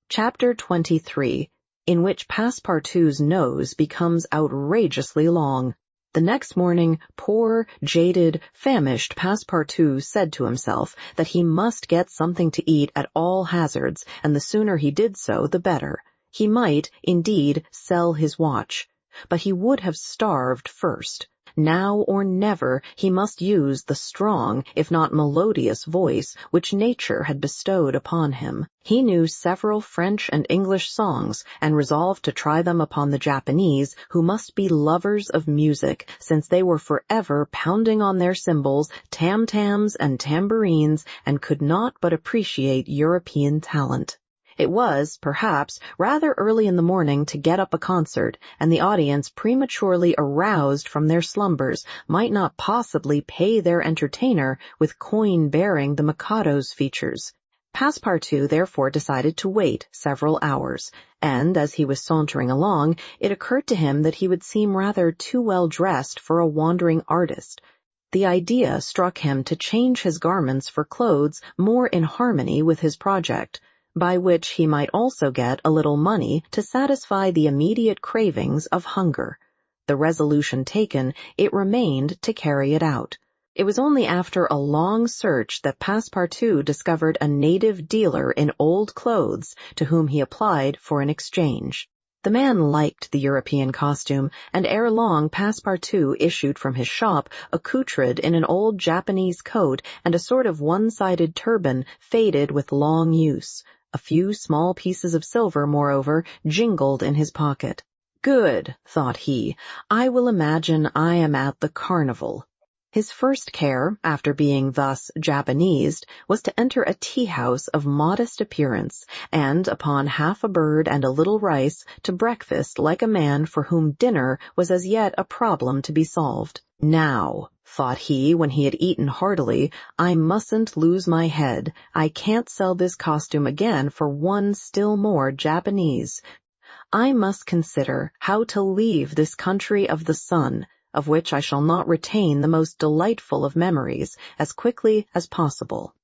Chapter 23, in which Passepartout's nose becomes outrageously long. The next morning, poor, jaded, famished Passepartout said to himself that he must get something to eat at all hazards, and the sooner he did so, the better. He might, indeed, sell his watch, but he would have starved first. Now or never he must use the strong, if not melodious voice which nature had bestowed upon him. He knew several French and English songs, and resolved to try them upon the Japanese, who must be lovers of music, since they were forever pounding on their cymbals, tam-tams, and tambourines, and could not but appreciate European talent. It was, perhaps, rather early in the morning to get up a concert, and the audience, prematurely aroused from their slumbers, might not possibly pay their entertainer with coin bearing the Mikado's features. Passepartout therefore decided to wait several hours, and as he was sauntering along, it occurred to him that he would seem rather too well dressed for a wandering artist. The idea struck him to change his garments for clothes more in harmony with his project, by which he might also get a little money to satisfy the immediate cravings of hunger. The resolution taken, it remained to carry it out. It was only after a long search that Passepartout discovered a native dealer in old clothes to whom he applied for an exchange. The man liked the European costume, and ere long Passepartout issued from his shop, accoutred in an old Japanese coat and a sort of one-sided turban faded with long use. A few small pieces of silver, moreover, jingled in his pocket. "Good," thought he, "I will imagine I am at the carnival." His first care, after being thus Japanesed, was to enter a tea-house of modest appearance, and, upon half a bird and a little rice, to breakfast like a man for whom dinner was as yet a problem to be solved. "Now," thought he when he had eaten heartily, "I mustn't lose my head. I can't sell this costume again for one still more Japanese. I must consider how to leave this country of the sun, of which I shall not retain the most delightful of memories, as quickly as possible."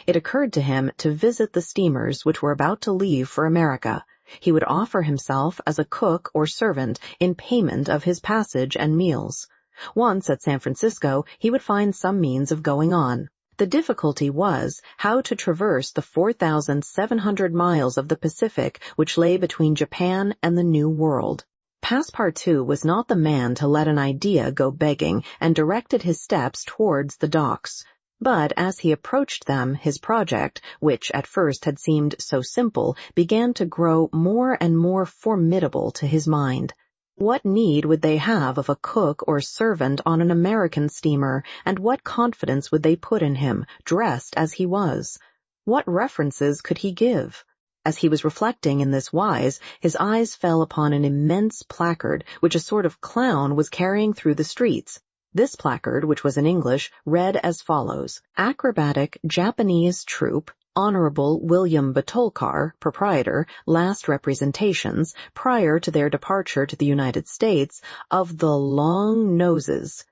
It occurred to him to visit the steamers which were about to leave for America. He would offer himself as a cook or servant in payment of his passage and meals. Once at San Francisco, he would find some means of going on. The difficulty was how to traverse the 4,700 miles of the Pacific which lay between Japan and the New World. Passepartout was not the man to let an idea go begging, and directed his steps towards the docks. But as he approached them, his project, which at first had seemed so simple, began to grow more and more formidable to his mind. What need would they have of a cook or servant on an American steamer, and what confidence would they put in him, dressed as he was? What references could he give? As he was reflecting in this wise, his eyes fell upon an immense placard which a sort of clown was carrying through the streets. This placard, which was in English, read as follows: "Acrobatic Japanese Troupe, Honorable William Batulcar, Proprietor, last representations, prior to their departure to the United States, of the Long Noses,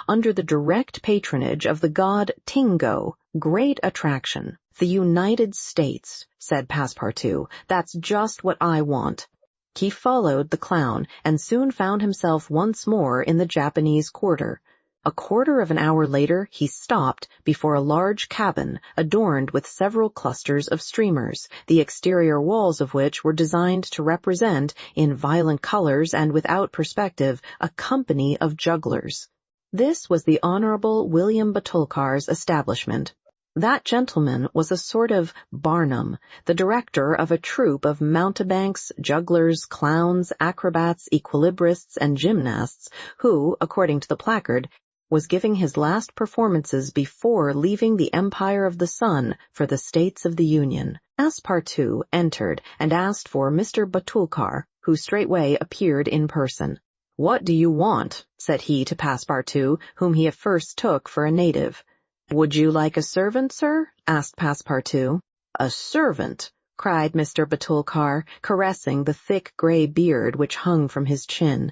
under the direct patronage of the god Tingo, great attraction." "The United States," said Passepartout. "That's just what I want." He followed the clown, and soon found himself once more in the Japanese quarter. A quarter of an hour later he stopped before a large cabin adorned with several clusters of streamers, the exterior walls of which were designed to represent, in violent colors and without perspective, a company of jugglers. This was the Honorable William Batulcar's establishment. That gentleman was a sort of Barnum, the director of a troupe of mountebanks, jugglers, clowns, acrobats, equilibrists, and gymnasts, who, according to the placard, was giving his last performances before leaving the Empire of the Sun for the States of the Union. Passepartout entered and asked for Mr. Batulcar, who straightway appeared in person. "What do you want?" said he to Passepartout, whom he at first took for a native. "Would you like a servant, sir?" asked Passepartout. "A servant!" cried Mr. Batulcar, caressing the thick gray beard which hung from his chin.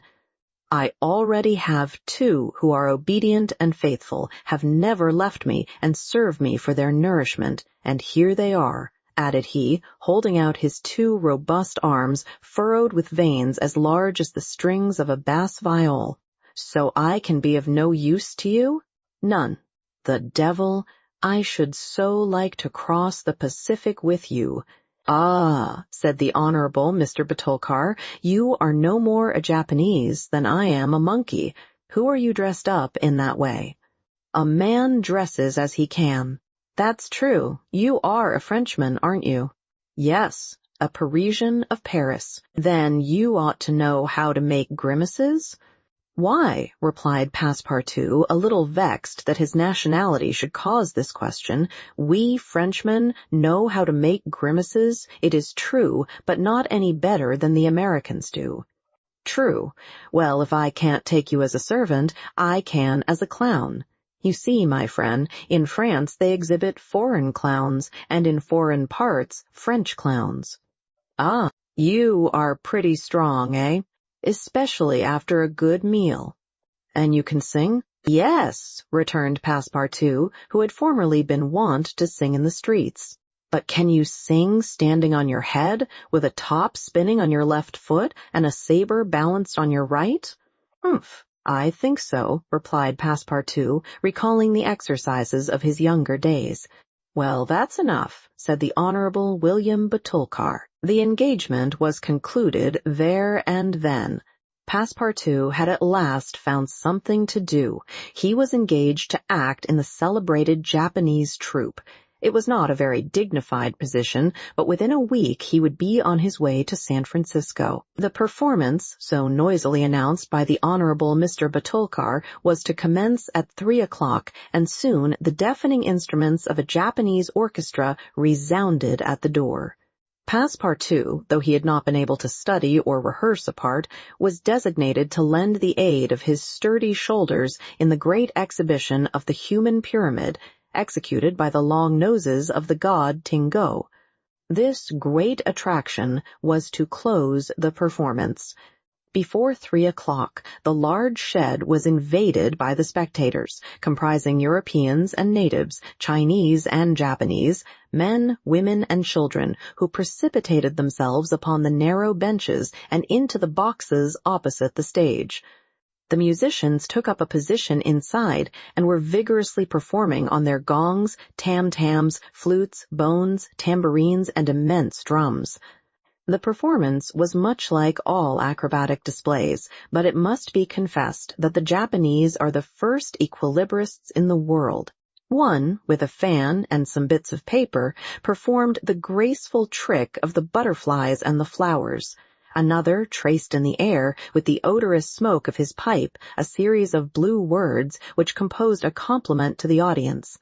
"I already have 2 who are obedient and faithful, have never left me, and serve me for their nourishment, and here they are. added he, holding out his two robust arms furrowed with veins as large as the strings of a bass viol. "So I can be of no use to you?" "None." "The devil! I should so like to cross the Pacific with you." "Ah," said the Honorable Mr. Batulcar, "you are no more a Japanese than I am a monkey. Who are you dressed up in that way?" "A man dresses as he can." "That's true. You are a Frenchman, aren't you?" "Yes, a Parisian of Paris." "Then you ought to know how to make grimaces?" "Why," replied Passepartout, a little vexed that his nationality should cause this question, "we Frenchmen know how to make grimaces, it is true, but not any better than the Americans do." "True. Well, if I can't take you as a servant, I can as a clown. You see, my friend, in France they exhibit foreign clowns, and in foreign parts French clowns." "Ah, you are pretty strong, eh? Especially after a good meal." "And you can sing?" "Yes," returned Passepartout, who had formerly been wont to sing in the streets. "But can you sing standing on your head, with a top spinning on your left foot, and a saber balanced on your right?" "Humph, I think so," replied Passepartout, recalling the exercises of his younger days. "Well, that's enough," said the Honorable William Batulcar. The engagement was concluded there and then. Passepartout had at last found something to do. He was engaged to act in the celebrated Japanese troupe. It was not a very dignified position, but within a week he would be on his way to San Francisco. The performance, so noisily announced by the Honorable Mr. Batulcar, was to commence at 3 o'clock, and soon the deafening instruments of a Japanese orchestra resounded at the door. Passepartout, though he had not been able to study or rehearse a part, was designated to lend the aid of his sturdy shoulders in the great exhibition of the human pyramid, executed by the long noses of the god Tingo. This great attraction was to close the performance. Before 3 o'clock, the large shed was invaded by the spectators, comprising Europeans and natives, Chinese and Japanese, men, women, and children, who precipitated themselves upon the narrow benches and into the boxes opposite the stage. The musicians took up a position inside and were vigorously performing on their gongs, tam-tams, flutes, bones, tambourines, and immense drums. The performance was much like all acrobatic displays, but it must be confessed that the Japanese are the first equilibrists in the world. One, with a fan and some bits of paper, performed the graceful trick of the butterflies and the flowers. Another traced in the air, with the odorous smoke of his pipe, a series of blue words which composed a compliment to the audience,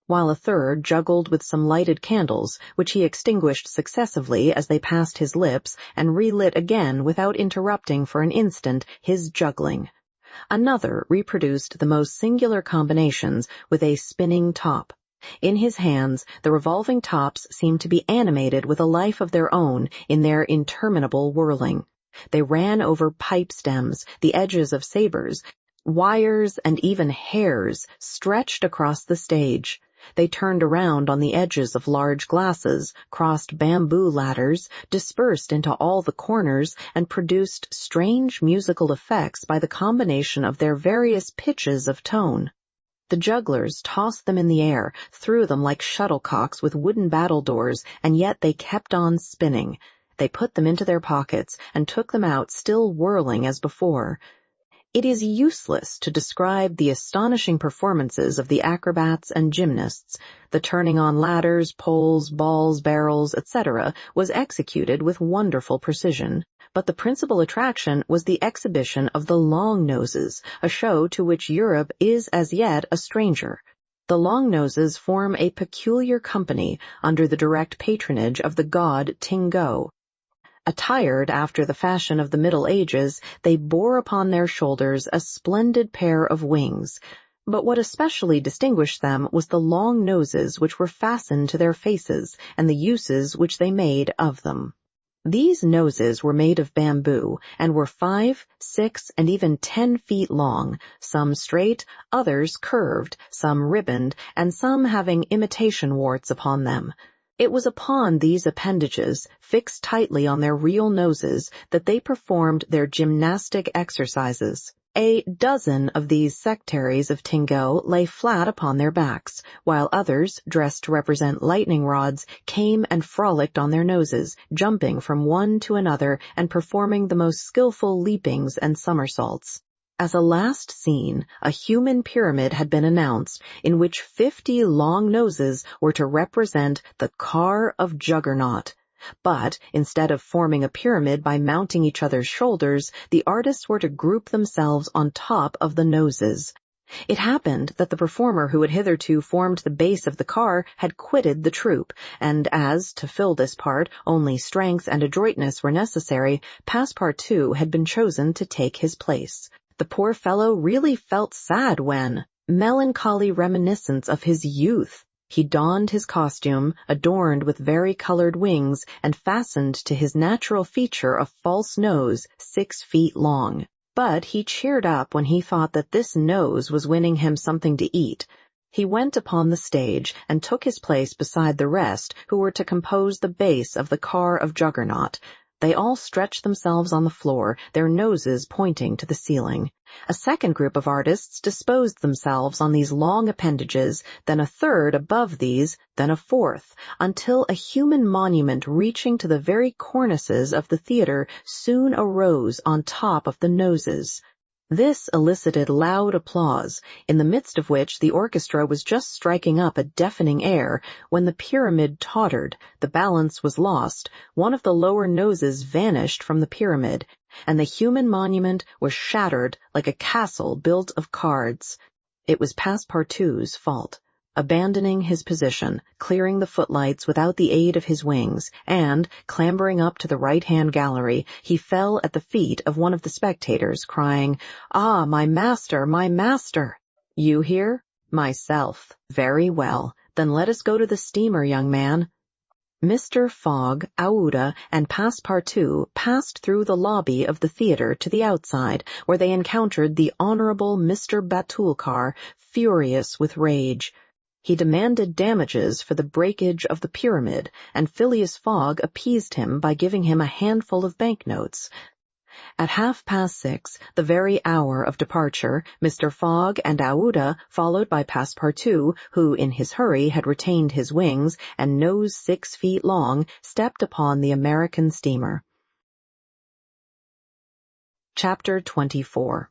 while a third juggled with some lighted candles, which he extinguished successively as they passed his lips and relit again without interrupting for an instant his juggling. Another reproduced the most singular combinations with a spinning top. In his hands, the revolving tops seemed to be animated with a life of their own in their interminable whirling. They ran over pipe stems, the edges of sabers, wires, and even hairs stretched across the stage. They turned around on the edges of large glasses, crossed bamboo ladders, dispersed into all the corners, and produced strange musical effects by the combination of their various pitches of tone. The jugglers tossed them in the air, threw them like shuttlecocks with wooden battledores, and yet they kept on spinning. They put them into their pockets and took them out still whirling as before. It is useless to describe the astonishing performances of the acrobats and gymnasts. The turning on ladders, poles, balls, barrels, etc. was executed with wonderful precision. But the principal attraction was the exhibition of the long noses, a show to which Europe is as yet a stranger. The long noses form a peculiar company under the direct patronage of the god Tingo. Attired after the fashion of the Middle Ages, they bore upon their shoulders a splendid pair of wings. But what especially distinguished them was the long noses which were fastened to their faces, and the uses which they made of them. These noses were made of bamboo, and were 5, 6, and even 10 feet long, some straight, others curved, some ribboned, and some having imitation warts upon them. It was upon these appendages, fixed tightly on their real noses, that they performed their gymnastic exercises. A dozen of these sectaries of Tingo lay flat upon their backs, while others, dressed to represent lightning rods, came and frolicked on their noses, jumping from one to another and performing the most skillful leapings and somersaults. As a last scene, a human pyramid had been announced, in which 50 long noses were to represent the car of Juggernaut. But, instead of forming a pyramid by mounting each other's shoulders, the artists were to group themselves on top of the noses. It happened that the performer who had hitherto formed the base of the car had quitted the troupe, and as, to fill this part, only strength and adroitness were necessary, Passepartout had been chosen to take his place. The poor fellow really felt sad when, melancholy reminiscence of his youth, he donned his costume, adorned with vari-colored wings, and fastened to his natural feature a false nose 6 feet long. But he cheered up when he thought that this nose was winning him something to eat. He went upon the stage and took his place beside the rest who were to compose the base of the car of Juggernaut. They all stretched themselves on the floor, their noses pointing to the ceiling. A second group of artists disposed themselves on these long appendages, then a third above these, then a fourth, until a human monument reaching to the very cornices of the theater soon arose on top of the noses. This elicited loud applause, in the midst of which the orchestra was just striking up a deafening air, when the pyramid tottered, the balance was lost, one of the lower noses vanished from the pyramid, and the human monument was shattered like a castle built of cards. It was Passepartout's fault. Abandoning his position, clearing the footlights without the aid of his wings, and, clambering up to the right-hand gallery, he fell at the feet of one of the spectators, crying, "Ah, my master, my master!" "You here?" "Myself." "Very well. Then let us go to the steamer, young man." Mr. Fogg, Aouda, and Passepartout passed through the lobby of the theater to the outside, where they encountered the Honorable Mr. Batulcar, furious with rage. He demanded damages for the breakage of the pyramid, and Phileas Fogg appeased him by giving him a handful of banknotes. At 6:30, the very hour of departure, Mr. Fogg and Aouda, followed by Passepartout, who in his hurry had retained his wings, and nose 6 feet long, stepped upon the American steamer. Chapter 24.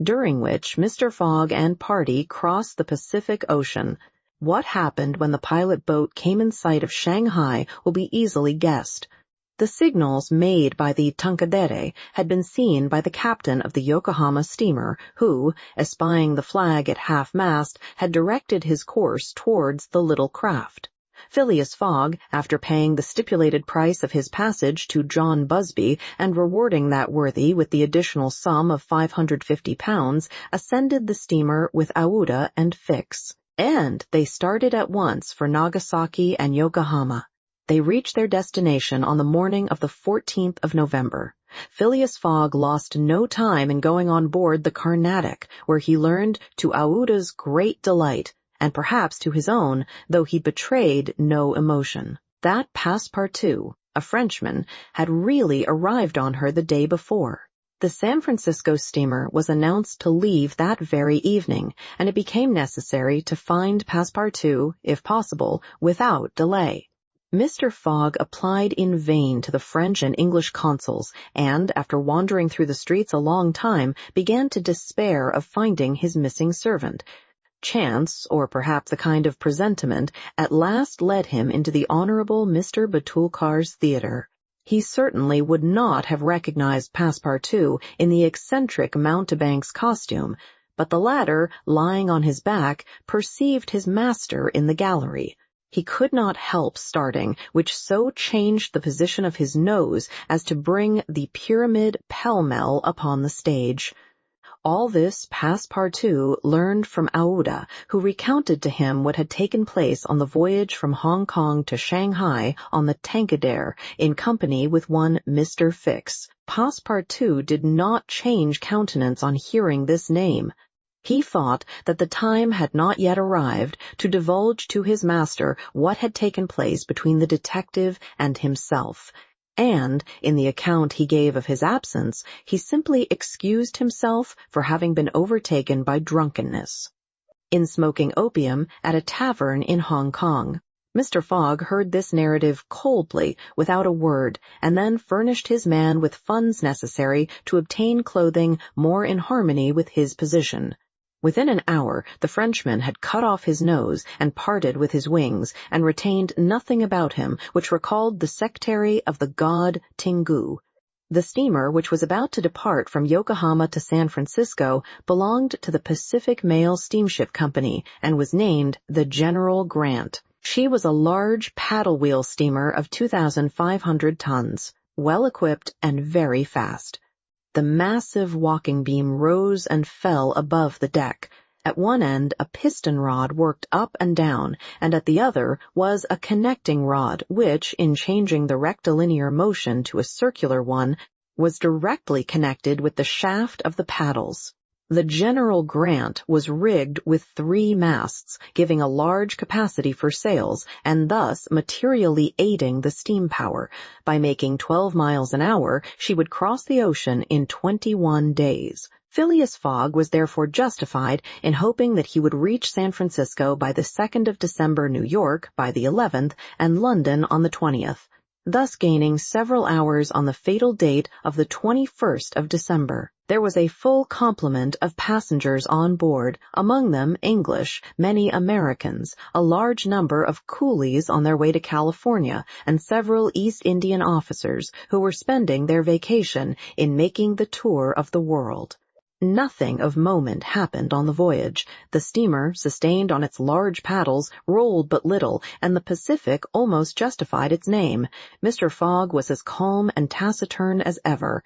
During which Mr. Fogg and party crossed the Pacific Ocean. What happened when the pilot boat came in sight of Shanghai will be easily guessed. The signals made by the Tankadere had been seen by the captain of the Yokohama steamer, who, espying the flag at half-mast, had directed his course towards the little craft. Phileas Fogg, after paying the stipulated price of his passage to John Busby and rewarding that worthy with the additional sum of £550, ascended the steamer with Aouda and Fix, and they started at once for Nagasaki and Yokohama. They reached their destination on the morning of the 14th of November. Phileas Fogg lost no time in going on board the Carnatic, where he learned, to Aouda's great delight, and perhaps to his own, though he betrayed no emotion, that Passepartout, a Frenchman, had really arrived on her the day before. The San Francisco steamer was announced to leave that very evening, and it became necessary to find Passepartout, if possible, without delay. Mr. Fogg applied in vain to the French and English consuls, and, after wandering through the streets a long time, began to despair of finding his missing servant. Chance, or perhaps a kind of presentiment, at last led him into the Honorable Mr. Batulcar's theater. He certainly would not have recognized Passepartout in the eccentric mountebank's costume, but the latter, lying on his back, perceived his master in the gallery. He could not help starting, which so changed the position of his nose as to bring the pyramid pell-mell upon the stage. All this Passepartout learned from Aouda, who recounted to him what had taken place on the voyage from Hong Kong to Shanghai on the Tankadere, in company with one Mr. Fix. Passepartout did not change countenance on hearing this name. He thought that the time had not yet arrived to divulge to his master what had taken place between the detective and himself, and, in the account he gave of his absence, he simply excused himself for having been overtaken by drunkenness. In smoking opium at a tavern in Hong Kong, Mr. Fogg heard this narrative coldly, without a word, and then furnished his man with funds necessary to obtain clothing more in harmony with his position. Within an hour, the Frenchman had cut off his nose and parted with his wings, and retained nothing about him which recalled the secretary of the god Tingu. The steamer, which was about to depart from Yokohama to San Francisco, belonged to the Pacific Mail Steamship Company and was named the General Grant. She was a large paddle-wheel steamer of 2,500 tons, well-equipped and very fast. The massive walking beam rose and fell above the deck. At one end, a piston rod worked up and down, and at the other was a connecting rod which, in changing the rectilinear motion to a circular one, was directly connected with the shaft of the paddles. The General Grant was rigged with 3 masts, giving a large capacity for sails, and thus materially aiding the steam power. By making 12 miles an hour, she would cross the ocean in 21 days. Phileas Fogg was therefore justified in hoping that he would reach San Francisco by the 2nd of December, New York by the 11th, and London on the 20th, thus gaining several hours on the fatal date of the 21st of December. There was a full complement of passengers on board, among them English, many Americans, a large number of coolies on their way to California, and several East Indian officers who were spending their vacation in making the tour of the world. Nothing of moment happened on the voyage. The steamer, sustained on its large paddles, rolled but little, and the Pacific almost justified its name. Mr. Fogg was as calm and taciturn as ever.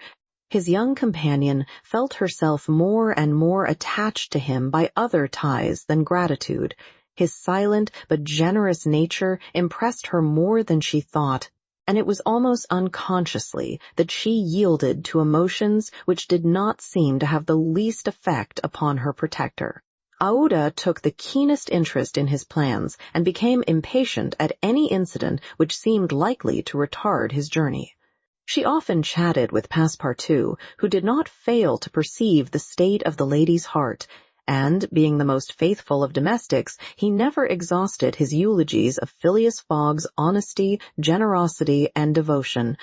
His young companion felt herself more and more attached to him by other ties than gratitude. His silent but generous nature impressed her more than she thought, and it was almost unconsciously that she yielded to emotions which did not seem to have the least effect upon her protector. Aouda took the keenest interest in his plans and became impatient at any incident which seemed likely to retard his journey. She often chatted with Passepartout, who did not fail to perceive the state of the lady's heart, and, being the most faithful of domestics, he never exhausted his eulogies of Phileas Fogg's honesty, generosity, and devotion.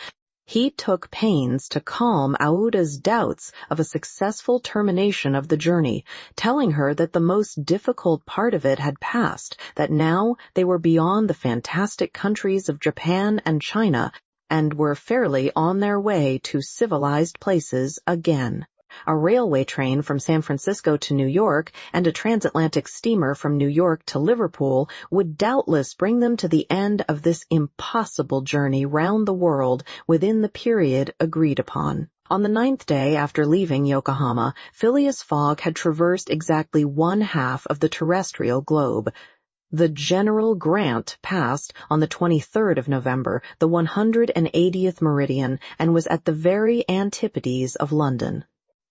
He took pains to calm Aouda's doubts of a successful termination of the journey, telling her that the most difficult part of it had passed, that now they were beyond the fantastic countries of Japan and China, and were fairly on their way to civilized places again. A railway train from San Francisco to New York and a transatlantic steamer from New York to Liverpool would doubtless bring them to the end of this impossible journey round the world within the period agreed upon. On the 9th day after leaving Yokohama, Phileas Fogg had traversed exactly 1/2 of the terrestrial globe. The General Grant passed on the 23rd of November, the 180th meridian, and was at the very antipodes of London.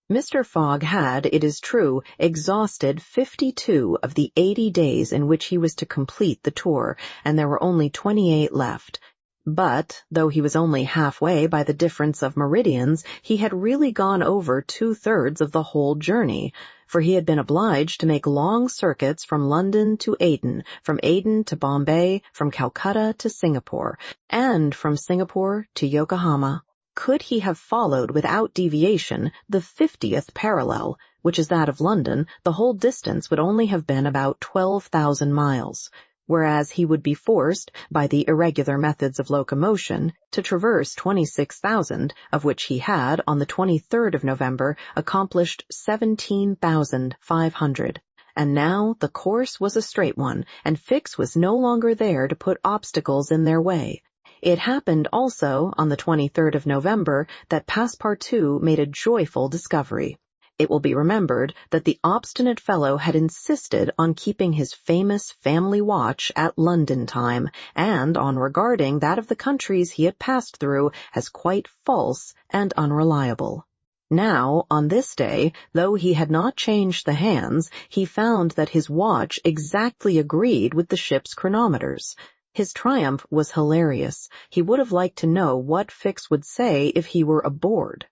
Mr. Fogg had, it is true, exhausted 52 of the 80 days in which he was to complete the tour, and there were only 28 left. But, though he was only halfway by the difference of meridians, he had really gone over 2/3 of the whole journey, for he had been obliged to make long circuits from London to Aden, from Aden to Bombay, from Calcutta to Singapore, and from Singapore to Yokohama. Could he have followed without deviation the 50th parallel, which is that of London, the whole distance would only have been about 12,000 miles. Whereas he would be forced, by the irregular methods of locomotion, to traverse 26,000, of which he had, on the 23rd of November, accomplished 17,500. And now the course was a straight one, and Fix was no longer there to put obstacles in their way. It happened also, on the 23rd of November, that Passepartout made a joyful discovery. It will be remembered that the obstinate fellow had insisted on keeping his famous family watch at London time, and on regarding that of the countries he had passed through as quite false and unreliable. Now, on this day, though he had not changed the hands, he found that his watch exactly agreed with the ship's chronometers. His triumph was hilarious. He would have liked to know what Fix would say if he were aboard.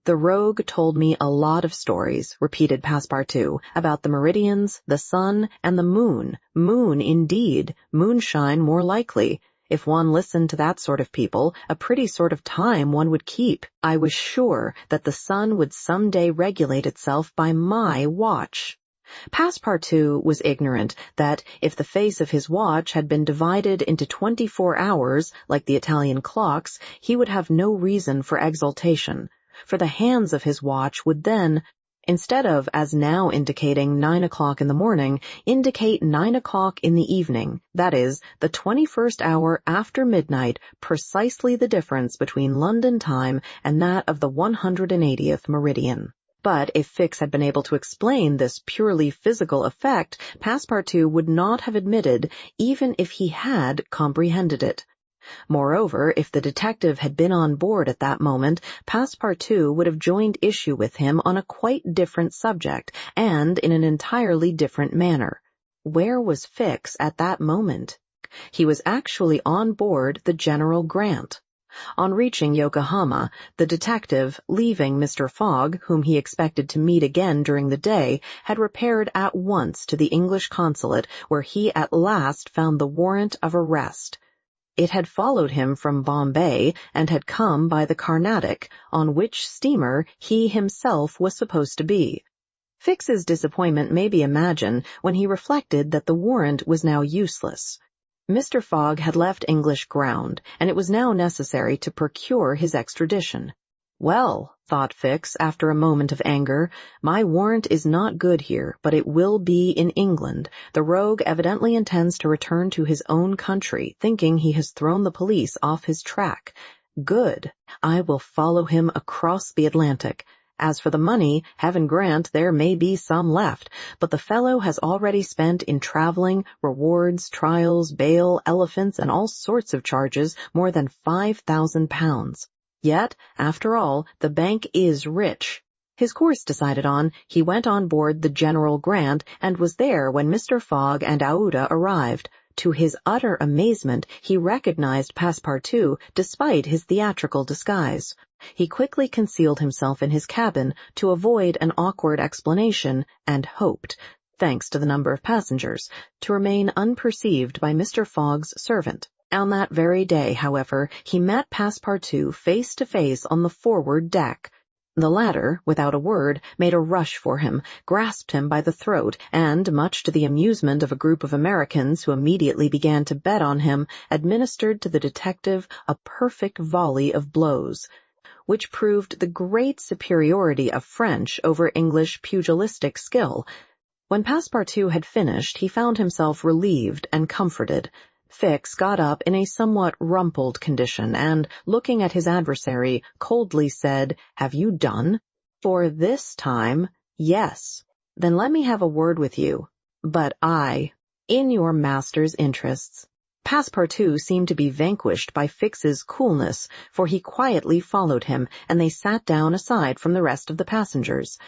"The rogue told me a lot of stories," repeated Passepartout, "about the meridians, the sun, and the moon. Moon, indeed. Moonshine, more likely. If one listened to that sort of people, a pretty sort of time one would keep. I was sure that the sun would some day regulate itself by my watch." Passepartout was ignorant that if the face of his watch had been divided into 24 hours, like the Italian clocks, he would have no reason for exultation, for the hands of his watch would then, instead of, as now, indicating 9 o'clock in the morning, indicate 9 o'clock in the evening, that is, the 21st hour after midnight, precisely the difference between London time and that of the 180th meridian. But if Fix had been able to explain this purely physical effect, Passepartout would not have admitted, even if he had comprehended it. Moreover, if the detective had been on board at that moment, Passepartout would have joined issue with him on a quite different subject, and in an entirely different manner. Where was Fix at that moment? He was actually on board the General Grant. On reaching Yokohama, the detective, leaving Mr. Fogg, whom he expected to meet again during the day, had repaired at once to the English consulate, where he at last found the warrant of arrest. It had followed him from Bombay and had come by the Carnatic, on which steamer he himself was supposed to be. Fix's disappointment may be imagined when he reflected that the warrant was now useless. Mr. Fogg had left English ground, and it was now necessary to procure his extradition. "Well," thought Fix, after a moment of anger, "my warrant is not good here, but it will be in England. The rogue evidently intends to return to his own country, thinking he has thrown the police off his track. Good. I will follow him across the Atlantic. As for the money, heaven grant there may be some left, but the fellow has already spent in traveling, rewards, trials, bail, elephants, and all sorts of charges more than £5,000. Yet, after all, the bank is rich." His course decided on, he went on board the General Grant and was there when Mr. Fogg and Aouda arrived. To his utter amazement, he recognized Passepartout despite his theatrical disguise. He quickly concealed himself in his cabin to avoid an awkward explanation and hoped, thanks to the number of passengers, to remain unperceived by Mr. Fogg's servant. On that very day, however, he met Passepartout face to face on the forward deck. The latter, without a word, made a rush for him, grasped him by the throat, and, much to the amusement of a group of Americans who immediately began to bet on him, administered to the detective a perfect volley of blows, which proved the great superiority of French over English pugilistic skill. When Passepartout had finished, he found himself relieved and comforted. Fix got up in a somewhat rumpled condition and, looking at his adversary, coldly said, "Have you done?" "For this time, yes." "Then let me have a word with you." "But in your master's interests." Passepartout seemed to be vanquished by Fix's coolness, for he quietly followed him, and they sat down aside from the rest of the passengers.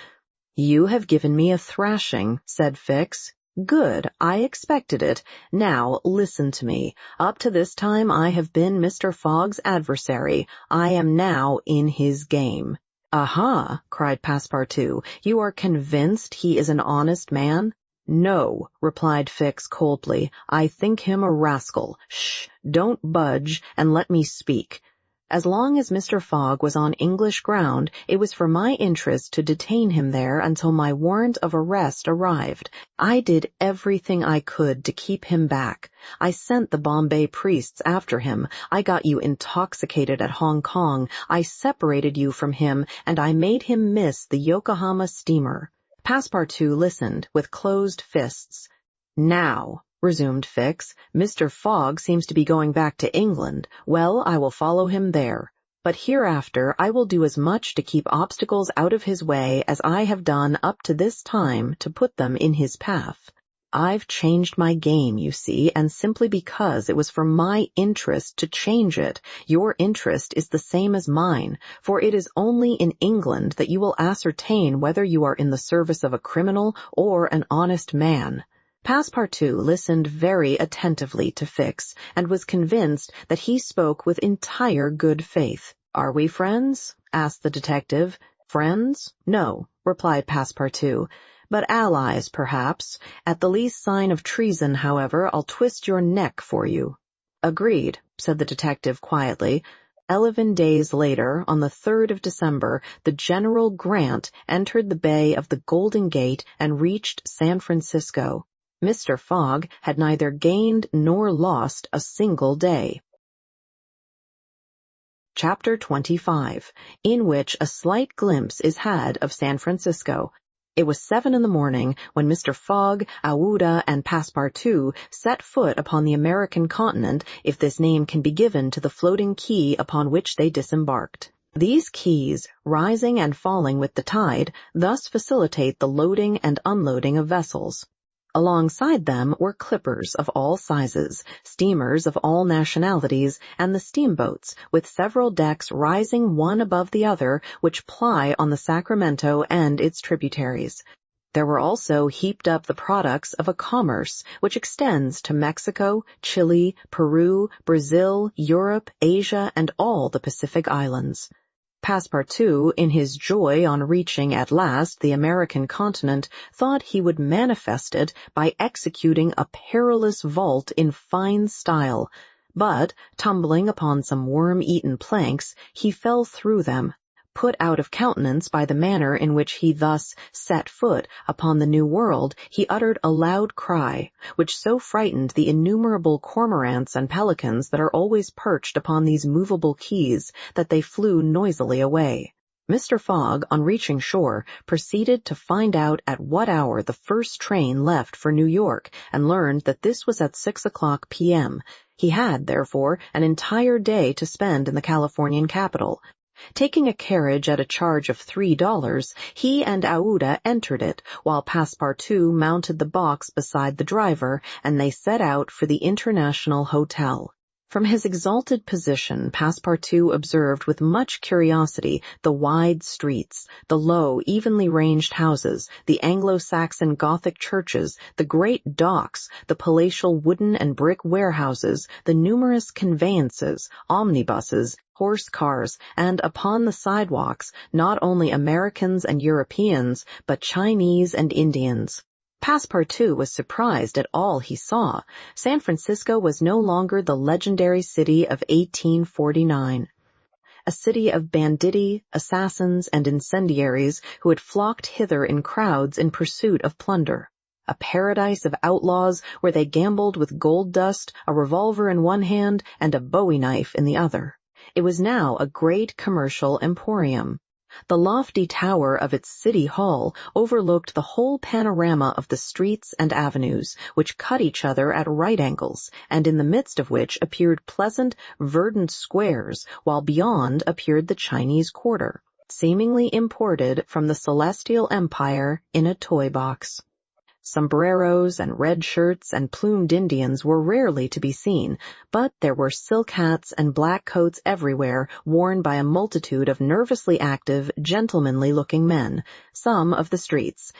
"You have given me a thrashing," said Fix. "Good, I expected it. Now, listen to me. Up to this time I have been Mr. Fogg's adversary. I am now in his game." "Aha!" cried Passepartout. "You are convinced he is an honest man?" "No," replied Fix coldly. "I think him a rascal. Shh! Don't budge, and let me speak. As long as Mr. Fogg was on English ground, it was for my interest to detain him there until my warrant of arrest arrived. I did everything I could to keep him back. I sent the Bombay priests after him. I got you intoxicated at Hong Kong. I separated you from him, and I made him miss the Yokohama steamer." Passepartout listened with closed fists. "Now," resumed Fix, "Mr. Fogg seems to be going back to England. Well, I will follow him there. But hereafter I will do as much to keep obstacles out of his way as I have done up to this time to put them in his path." I've changed my game, you see, and simply because it was for my interest to change it, your interest is the same as mine, for it is only in England that you will ascertain whether you are in the service of a criminal or an honest man." Passepartout listened very attentively to Fix, and was convinced that he spoke with entire good faith. "Are we friends?" asked the detective. "Friends? No," replied Passepartout. "But allies, perhaps. At the least sign of treason, however, I'll twist your neck for you." "Agreed," said the detective quietly. 11 days later, on the 3rd of December, the General Grant entered the Bay of the Golden Gate and reached San Francisco. Mr. Fogg had neither gained nor lost a single day. Chapter 25, in which a slight glimpse is had of San Francisco. It was 7 in the morning when Mr. Fogg, Aouda, and Passepartout set foot upon the American continent, if this name can be given to the floating quay upon which they disembarked. These quays, rising and falling with the tide, thus facilitate the loading and unloading of vessels. Alongside them were clippers of all sizes, steamers of all nationalities, and the steamboats, with several decks rising one above the other, which ply on the Sacramento and its tributaries. There were also heaped up the products of a commerce which extends to Mexico, Chile, Peru, Brazil, Europe, Asia, and all the Pacific Islands. Passepartout, in his joy on reaching at last the American continent, thought he would manifest it by executing a perilous vault in fine style, but, tumbling upon some worm-eaten planks, he fell through them. Put out of countenance by the manner in which he thus set foot upon the New World, he uttered a loud cry, which so frightened the innumerable cormorants and pelicans that are always perched upon these movable quays that they flew noisily away. Mr. Fogg, on reaching shore, proceeded to find out at what hour the first train left for New York, and learned that this was at 6 p.m. He had, therefore, an entire day to spend in the Californian capital. Taking a carriage at a charge of $3, he and Aouda entered it, while Passepartout mounted the box beside the driver, and they set out for the International Hotel. From his exalted position, Passepartout observed with much curiosity the wide streets, the low, evenly ranged houses, the Anglo-Saxon Gothic churches, the great docks, the palatial wooden and brick warehouses, the numerous conveyances, omnibuses, horse cars, and upon the sidewalks, not only Americans and Europeans, but Chinese and Indians. Passepartout was surprised at all he saw. San Francisco was no longer the legendary city of 1849. A city of banditti, assassins, and incendiaries who had flocked hither in crowds in pursuit of plunder. A paradise of outlaws where they gambled with gold dust, a revolver in one hand, and a bowie knife in the other. It was now a great commercial emporium. The lofty tower of its city hall overlooked the whole panorama of the streets and avenues, which cut each other at right angles, and in the midst of which appeared pleasant, verdant squares, while beyond appeared the Chinese Quarter, seemingly imported from the Celestial Empire in a toy box. Sombreros and red shirts and plumed Indians were rarely to be seen, but there were silk hats and black coats everywhere, worn by a multitude of nervously active, gentlemanly-looking men, some of the streets,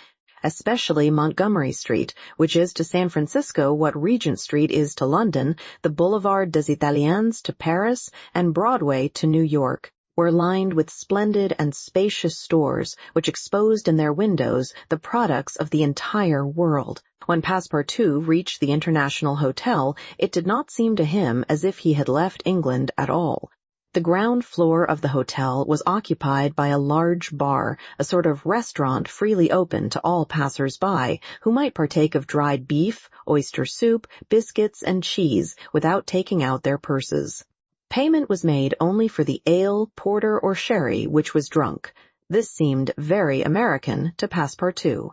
especially Montgomery Street, which is to San Francisco what Regent Street is to London, the Boulevard des Italiens to Paris, and Broadway to New York, were lined with splendid and spacious stores, which exposed in their windows the products of the entire world. When Passepartout reached the International Hotel, it did not seem to him as if he had left England at all. The ground floor of the hotel was occupied by a large bar, a sort of restaurant freely open to all passers-by, who might partake of dried beef, oyster soup, biscuits, and cheese without taking out their purses. Payment was made only for the ale, porter, or sherry which was drunk. This seemed very American to Passepartout.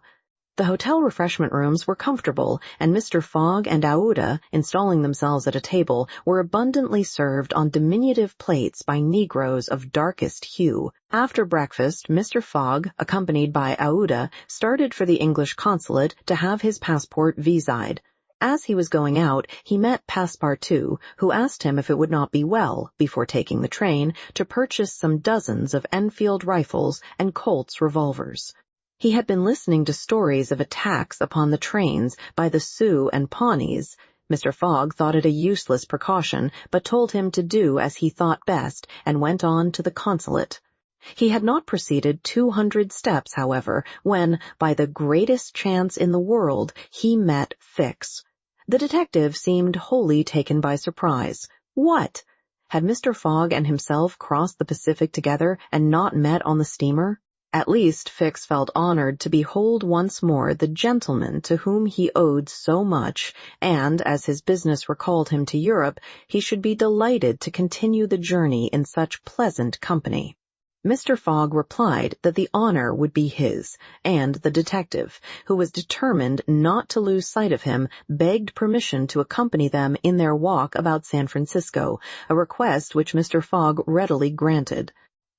The hotel refreshment rooms were comfortable, and Mr. Fogg and Aouda, installing themselves at a table, were abundantly served on diminutive plates by Negroes of darkest hue. After breakfast, Mr. Fogg, accompanied by Aouda, started for the English consulate to have his passport visaed. As he was going out, he met Passepartout, who asked him if it would not be well, before taking the train, to purchase some dozens of Enfield rifles and Colt's revolvers. He had been listening to stories of attacks upon the trains by the Sioux and Pawnees. Mr. Fogg thought it a useless precaution, but told him to do as he thought best, and went on to the consulate. He had not proceeded 200 steps, however, when, by the greatest chance in the world, he met Fix. The detective seemed wholly taken by surprise. What? Had Mr. Fogg and himself crossed the Pacific together and not met on the steamer? At least Fix felt honored to behold once more the gentleman to whom he owed so much, and, as his business recalled him to Europe, he should be delighted to continue the journey in such pleasant company. Mr. Fogg replied that the honor would be his, and the detective, who was determined not to lose sight of him, begged permission to accompany them in their walk about San Francisco, a request which Mr. Fogg readily granted.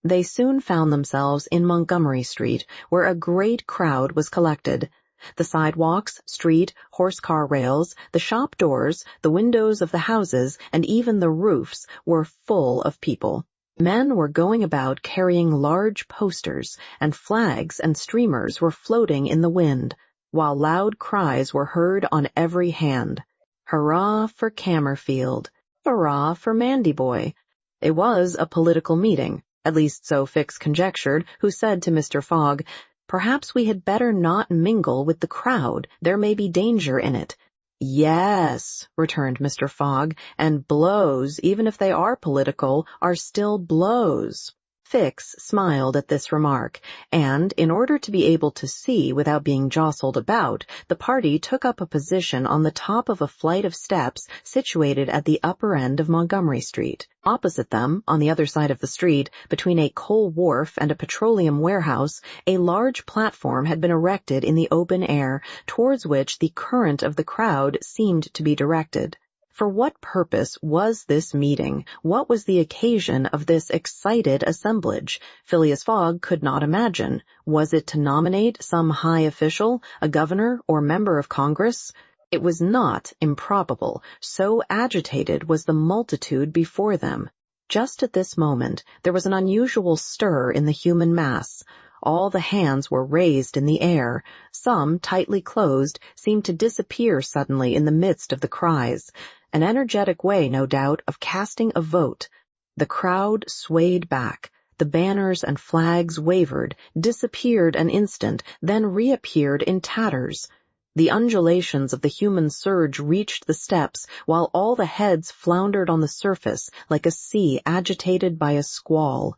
They soon found themselves in Montgomery Street, where a great crowd was collected. The sidewalks, street, horse-car rails, the shop doors, the windows of the houses, and even the roofs were full of people. Men were going about carrying large posters, and flags and streamers were floating in the wind, while loud cries were heard on every hand. Hurrah for Cammerfield! Hurrah for Mandyboy! It was a political meeting. At least so Fix conjectured, who said to Mr. Fogg, "Perhaps we had better not mingle with the crowd. There may be danger in it." "Yes," returned Mr. Fogg, "and blows, even if they are political, are still blows." Fix smiled at this remark, and, in order to be able to see without being jostled about, the party took up a position on the top of a flight of steps situated at the upper end of Montgomery Street. Opposite them, on the other side of the street, between a coal wharf and a petroleum warehouse, a large platform had been erected in the open air, towards which the current of the crowd seemed to be directed. For what purpose was this meeting? What was the occasion of this excited assemblage? Phileas Fogg could not imagine. Was it to nominate some high official, a governor or member of Congress? It was not improbable, so agitated was the multitude before them. Just at this moment there was an unusual stir in the human mass. All the hands were raised in the air. Some, tightly closed, seemed to disappear suddenly in the midst of the cries. An energetic way, no doubt, of casting a vote. The crowd swayed back. The banners and flags wavered, disappeared an instant, then reappeared in tatters. The undulations of the human surge reached the steps, while all the heads floundered on the surface like a sea agitated by a squall.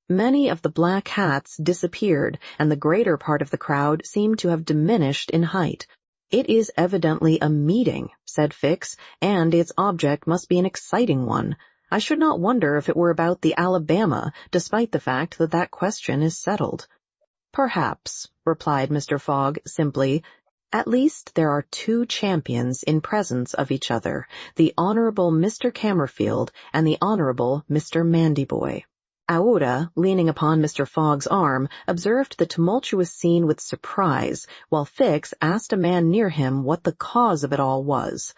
Many of the black hats disappeared, and the greater part of the crowd seemed to have diminished in height. "It is evidently a meeting," said Fix, "and its object must be an exciting one. I should not wonder if it were about the Alabama, despite the fact that that question is settled." "Perhaps," replied Mr. Fogg simply. "At least there are two champions in presence of each other, the Honorable Mr. Cammerfield and the Honorable Mr. Mandyboy." Aouda, leaning upon Mr. Fogg's arm, observed the tumultuous scene with surprise, while Fix asked a man near him what the cause of it all was.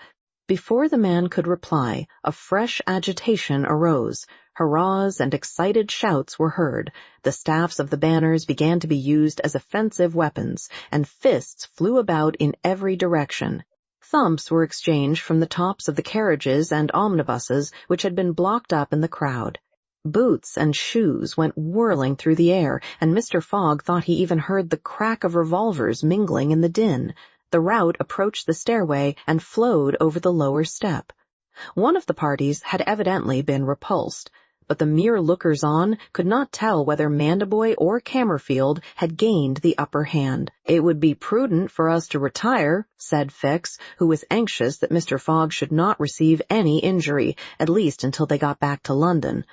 Before the man could reply, a fresh agitation arose. Hurrahs and excited shouts were heard. The staffs of the banners began to be used as offensive weapons, and fists flew about in every direction. Thumps were exchanged from the tops of the carriages and omnibuses which had been blocked up in the crowd. Boots and shoes went whirling through the air, and Mr. Fogg thought he even heard the crack of revolvers mingling in the din. The rout approached the stairway and flowed over the lower step. One of the parties had evidently been repulsed, but the mere lookers-on could not tell whether Mandyboy or Cammerfield had gained the upper hand. "It would be prudent for us to retire," said Fix, who was anxious that Mr. Fogg should not receive any injury, at least until they got back to London.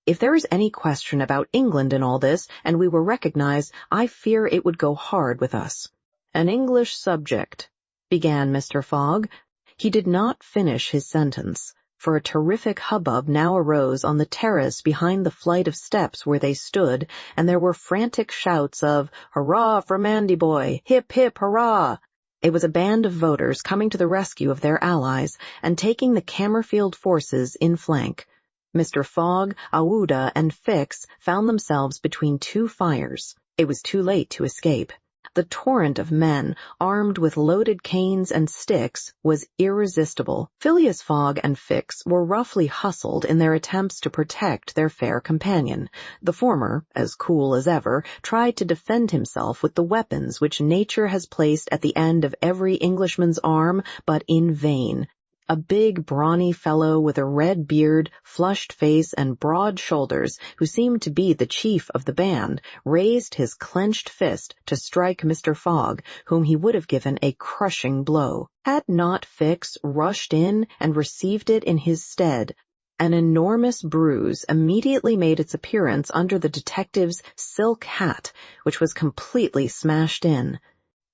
"If there is any question about England in all this, and we were recognized, I fear it would go hard with us." "An English subject," began Mr. Fogg. He did not finish his sentence, for a terrific hubbub now arose on the terrace behind the flight of steps where they stood, and there were frantic shouts of "Hurrah for Mandyboy! Hip, hip, hurrah!" It was a band of voters coming to the rescue of their allies and taking the Camerfield forces in flank. Mr. Fogg, Aouda, and Fix found themselves between two fires. It was too late to escape. The torrent of men, armed with loaded canes and sticks, was irresistible. Phileas Fogg and Fix were roughly hustled in their attempts to protect their fair companion. The former, as cool as ever, tried to defend himself with the weapons which nature has placed at the end of every Englishman's arm, but in vain. A big, brawny fellow with a red beard, flushed face, and broad shoulders, who seemed to be the chief of the band, raised his clenched fist to strike Mr. Fogg, whom he would have given a crushing blow. Had not Fix rushed in and received it in his stead? An enormous bruise immediately made its appearance under the detective's silk hat, which was completely smashed in.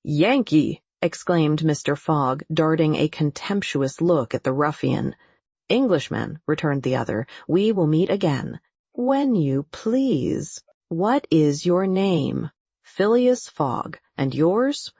"Yankee!" exclaimed Mr. Fogg, darting a contemptuous look at the ruffian. "Englishman," returned the other, "we will meet again." "When you please. What is your name?" "Phileas Fogg. And yours?"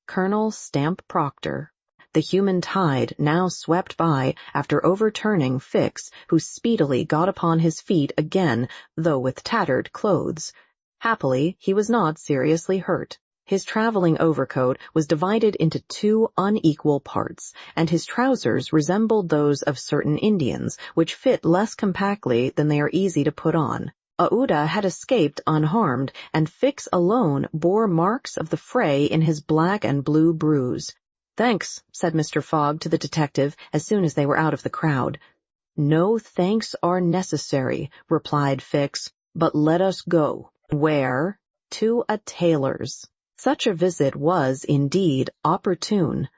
"Colonel Stamp Proctor." The human tide now swept by after overturning Fix, who speedily got upon his feet again, though with tattered clothes. Happily, he was not seriously hurt. His traveling overcoat was divided into two unequal parts, and his trousers resembled those of certain Indians, which fit less compactly than they are easy to put on. Aouda had escaped unharmed, and Fix alone bore marks of the fray in his black and blue bruise. "Thanks," said Mr. Fogg to the detective as soon as they were out of the crowd. "No thanks are necessary," replied Fix, "but let us go." "Where?" "To a tailor's." Such a visit was, indeed, opportune.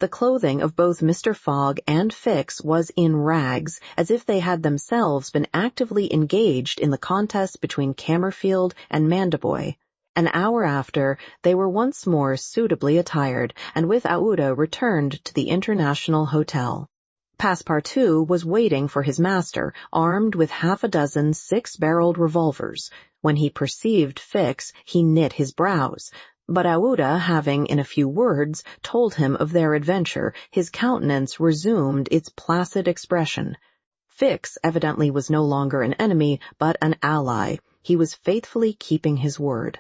The clothing of both Mr. Fogg and Fix was in rags, as if they had themselves been actively engaged in the contest between Camerfield and Mandyboy. An hour after, they were once more suitably attired, and with Aouda returned to the International Hotel. Passepartout was waiting for his master, armed with half a dozen six-barreled revolvers. When he perceived Fix, he knit his brows. But Aouda, having in a few words told him of their adventure, his countenance resumed its placid expression. Fix evidently was no longer an enemy, but an ally. He was faithfully keeping his word.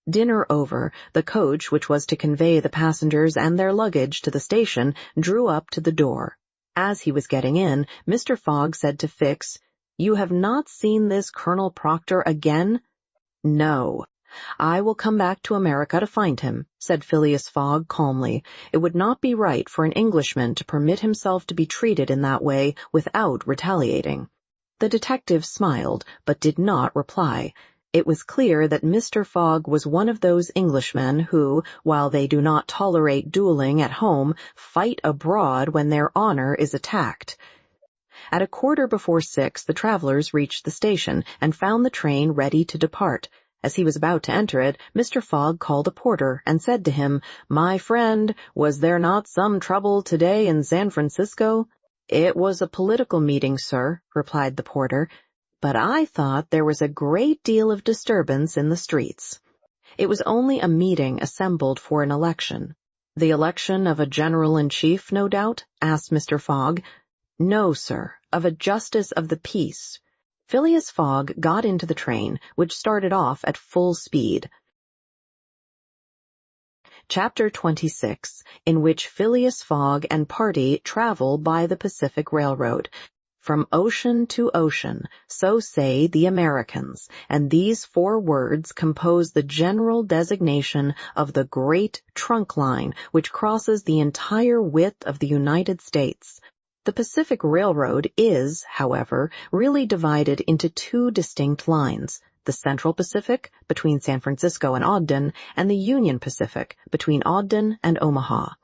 Dinner over, the coach which was to convey the passengers and their luggage to the station drew up to the door. As he was getting in, Mr. Fogg said to Fix, "You have not seen this Colonel Proctor again?" "No." "I will come back to America to find him," said Phileas Fogg calmly. "It would not be right for an Englishman to permit himself to be treated in that way without retaliating." The detective smiled, but did not reply. It was clear that Mr. Fogg was one of those Englishmen who, while they do not tolerate dueling at home, fight abroad when their honor is attacked. At 6:15 the travelers reached the station and found the train ready to depart. As he was about to enter it, Mr. Fogg called a porter and said to him, "My friend, was there not some trouble today in San Francisco?" "It was a political meeting, sir," replied the porter, "but I thought there was a great deal of disturbance in the streets." "It was only a meeting assembled for an election." "The election of a general-in-chief, no doubt?" asked Mr. Fogg. "No, sir, of a justice of the peace." Phileas Fogg got into the train, which started off at full speed. Chapter 26, in which Phileas Fogg and party travel by the Pacific Railroad. From ocean to ocean, so say the Americans, and these 4 words compose the general designation of the great trunk line which crosses the entire width of the United States. The Pacific Railroad is, however, really divided into 2 distinct lines, the Central Pacific, between San Francisco and Ogden, and the Union Pacific, between Ogden and Omaha.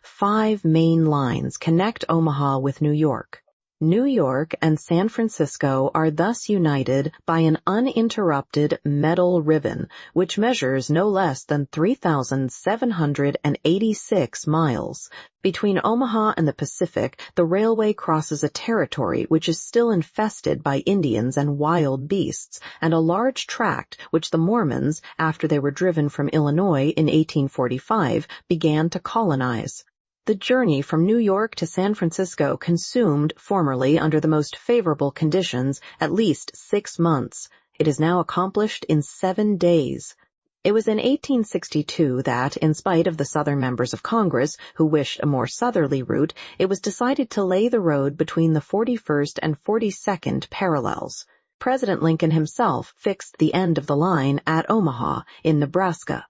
5 main lines connect Omaha with New York. New York and San Francisco are thus united by an uninterrupted metal ribbon, which measures no less than 3,786 miles. Between Omaha and the Pacific, the railway crosses a territory which is still infested by Indians and wild beasts, and a large tract which the Mormons, after they were driven from Illinois in 1845, began to colonize. The journey from New York to San Francisco consumed, formerly under the most favorable conditions, at least 6 months. It is now accomplished in 7 days. It was in 1862 that, in spite of the Southern members of Congress, who wished a more southerly route, it was decided to lay the road between the 41st and 42nd parallels. President Lincoln himself fixed the end of the line at Omaha, in Nebraska.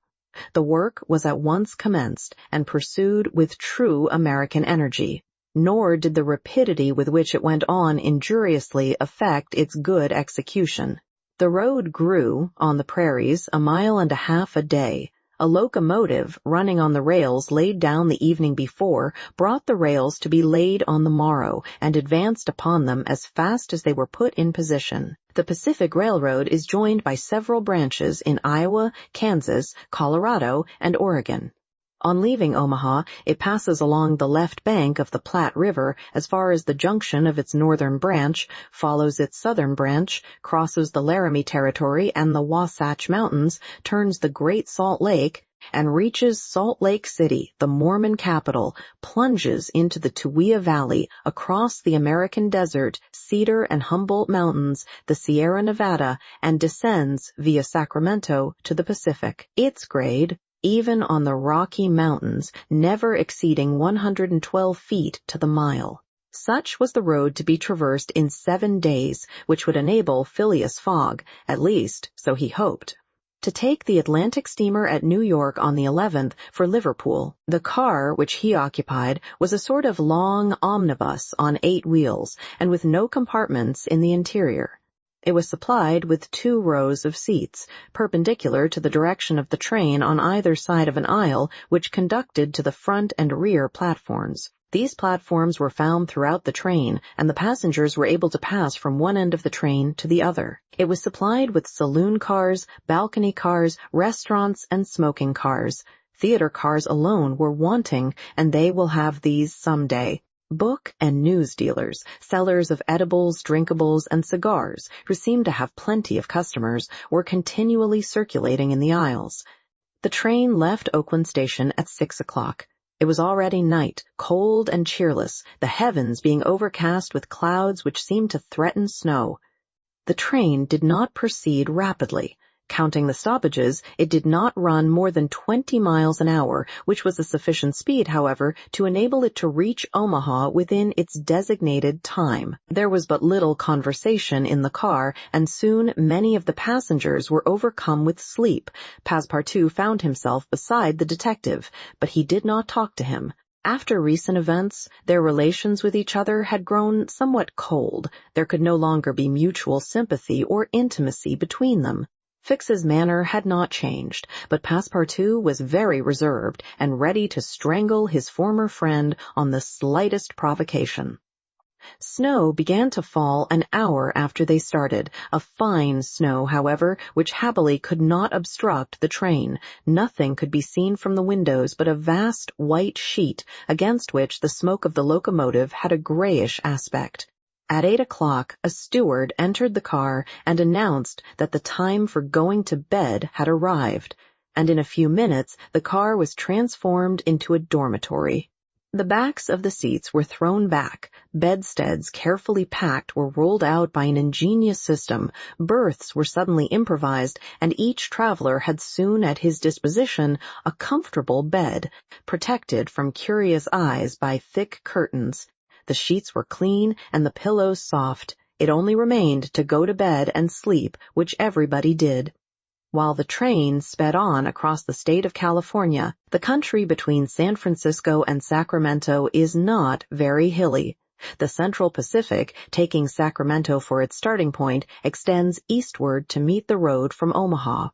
The work was at once commenced and pursued with true American energy, nor did the rapidity with which it went on injuriously affect its good execution. The road grew, on the prairies, 1.5 miles a day. A locomotive, running on the rails laid down the evening before, brought the rails to be laid on the morrow, and advanced upon them as fast as they were put in position. The Pacific Railroad is joined by several branches in Iowa, Kansas, Colorado, and Oregon. On leaving Omaha, it passes along the left bank of the Platte River as far as the junction of its northern branch, follows its southern branch, crosses the Laramie Territory and the Wasatch Mountains, turns the Great Salt Lake, and reaches Salt Lake City, the Mormon capital, plunges into the Tuwia Valley, across the American desert, Cedar and Humboldt Mountains, the Sierra Nevada, and descends via Sacramento to the Pacific. Its grade, even on the Rocky Mountains, never exceeding 112 feet to the mile. Such was the road to be traversed in 7 days, which would enable Phileas Fogg, at least, so he hoped, to take the Atlantic steamer at New York on the 11th for Liverpool. The car which he occupied was a sort of long omnibus on 8 wheels, and with no compartments in the interior. It was supplied with 2 rows of seats, perpendicular to the direction of the train on either side of an aisle which conducted to the front and rear platforms. These platforms were found throughout the train, and the passengers were able to pass from one end of the train to the other. It was supplied with saloon cars, balcony cars, restaurants, and smoking cars. Theater cars alone were wanting, and they will have these some day. Book and news dealers, sellers of edibles, drinkables, and cigars, who seemed to have plenty of customers, were continually circulating in the aisles. The train left Oakland Station at 6 o'clock. It was already night, cold and cheerless, the heavens being overcast with clouds which seemed to threaten snow. The train did not proceed rapidly. Counting the stoppages, it did not run more than 20 miles an hour, which was a sufficient speed, however, to enable it to reach Omaha within its designated time. There was but little conversation in the car, and soon many of the passengers were overcome with sleep. Passepartout found himself beside the detective, but he did not talk to him. After recent events, their relations with each other had grown somewhat cold. There could no longer be mutual sympathy or intimacy between them. Fix's manner had not changed, but Passepartout was very reserved and ready to strangle his former friend on the slightest provocation. Snow began to fall an hour after they started, a fine snow, however, which happily could not obstruct the train. Nothing could be seen from the windows but a vast white sheet, against which the smoke of the locomotive had a grayish aspect. At 8 o'clock, a steward entered the car and announced that the time for going to bed had arrived, and in a few minutes the car was transformed into a dormitory. The backs of the seats were thrown back, bedsteads carefully packed were rolled out by an ingenious system, berths were suddenly improvised, and each traveler had soon at his disposition a comfortable bed, protected from curious eyes by thick curtains. The sheets were clean and the pillows soft. It only remained to go to bed and sleep, which everybody did. While the train sped on across the state of California, the country between San Francisco and Sacramento is not very hilly. The Central Pacific, taking Sacramento for its starting point, extends eastward to meet the road from Omaha.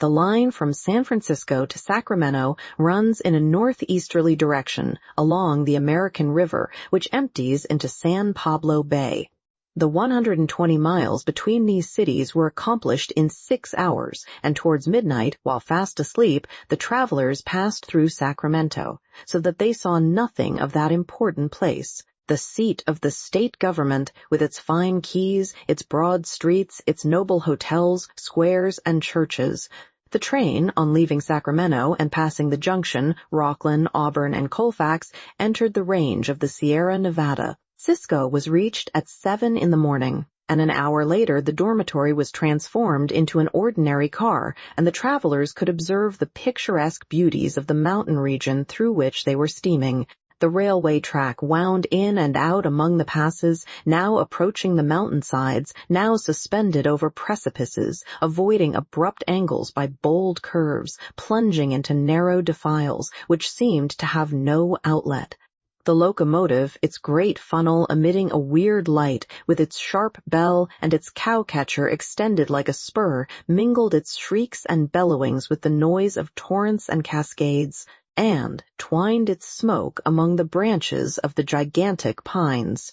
The line from San Francisco to Sacramento runs in a northeasterly direction along the American River, which empties into San Pablo Bay. The 120 miles between these cities were accomplished in 6 hours, and towards midnight, while fast asleep, the travelers passed through Sacramento, so that they saw nothing of that important place, the seat of the state government, with its fine quays, its broad streets, its noble hotels, squares, and churches. The train, on leaving Sacramento and passing the junction, Rocklin, Auburn, and Colfax, entered the range of the Sierra Nevada. Cisco was reached at 7 in the morning, and an hour later the dormitory was transformed into an ordinary car, and the travelers could observe the picturesque beauties of the mountain region through which they were steaming. The railway track wound in and out among the passes, now approaching the mountainsides, now suspended over precipices, avoiding abrupt angles by bold curves, plunging into narrow defiles, which seemed to have no outlet. The locomotive, its great funnel emitting a weird light, with its sharp bell and its cow-catcher extended like a spur, mingled its shrieks and bellowings with the noise of torrents and cascades, and twined its smoke among the branches of the gigantic pines.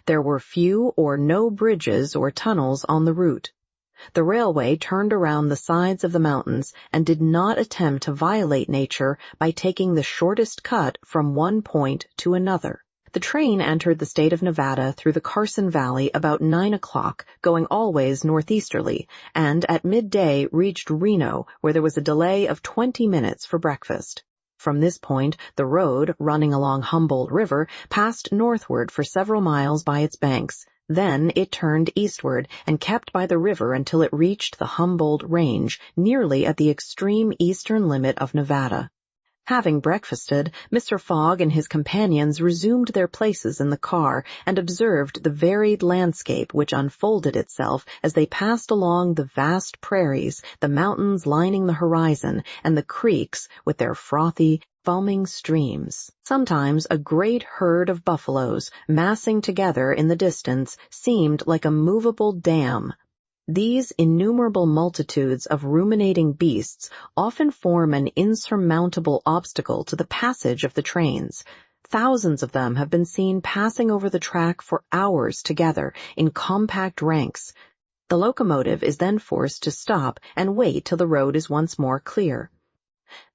There were few or no bridges or tunnels on the route. The railway turned around the sides of the mountains and did not attempt to violate nature by taking the shortest cut from one point to another. The train entered the state of Nevada through the Carson Valley about 9 o'clock, going always northeasterly, and at midday reached Reno, where there was a delay of 20 minutes for breakfast. From this point, the road, running along Humboldt River, passed northward for several miles by its banks. Then it turned eastward and kept by the river until it reached the Humboldt Range, nearly at the extreme eastern limit of Nevada. Having breakfasted, Mr. Fogg and his companions resumed their places in the car and observed the varied landscape which unfolded itself as they passed along the vast prairies, the mountains lining the horizon, and the creeks with their frothy, foaming streams. Sometimes a great herd of buffaloes, massing together in the distance, seemed like a movable dam. These innumerable multitudes of ruminating beasts often form an insurmountable obstacle to the passage of the trains. Thousands of them have been seen passing over the track for hours together in compact ranks. The locomotive is then forced to stop and wait till the road is once more clear.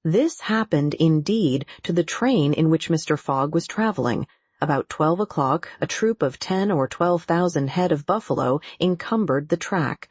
This happened, indeed, to the train in which Mr. Fogg was traveling. About 12 o'clock, a troop of 10 or 12,000 head of buffalo encumbered the track.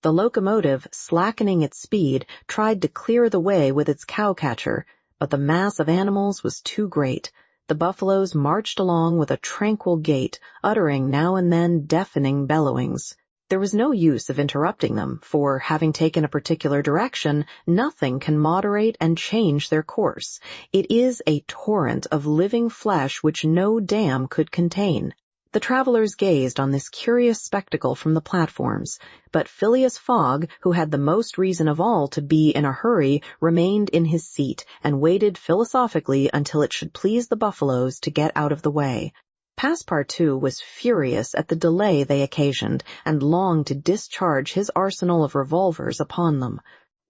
The locomotive, slackening its speed, tried to clear the way with its cow-catcher, but the mass of animals was too great. The buffaloes marched along with a tranquil gait, uttering now and then deafening bellowings. There was no use of interrupting them, for, having taken a particular direction, nothing can moderate and change their course. It is a torrent of living flesh which no dam could contain. The travelers gazed on this curious spectacle from the platforms, but Phileas Fogg, who had the most reason of all to be in a hurry, remained in his seat and waited philosophically until it should please the buffaloes to get out of the way. Passepartout was furious at the delay they occasioned, and longed to discharge his arsenal of revolvers upon them.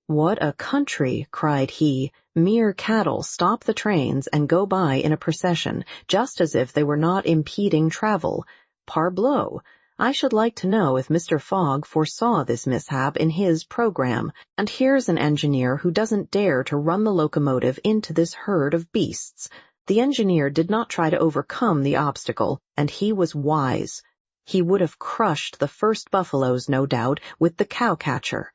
"What a country!" cried he. "Mere cattle stop the trains and go by in a procession, just as if they were not impeding travel. Parbleu! I should like to know if Mr. Fogg foresaw this mishap in his program, and here's an engineer who doesn't dare to run the locomotive into this herd of beasts." The engineer did not try to overcome the obstacle, and he was wise. He would have crushed the first buffaloes, no doubt, with the cow-catcher.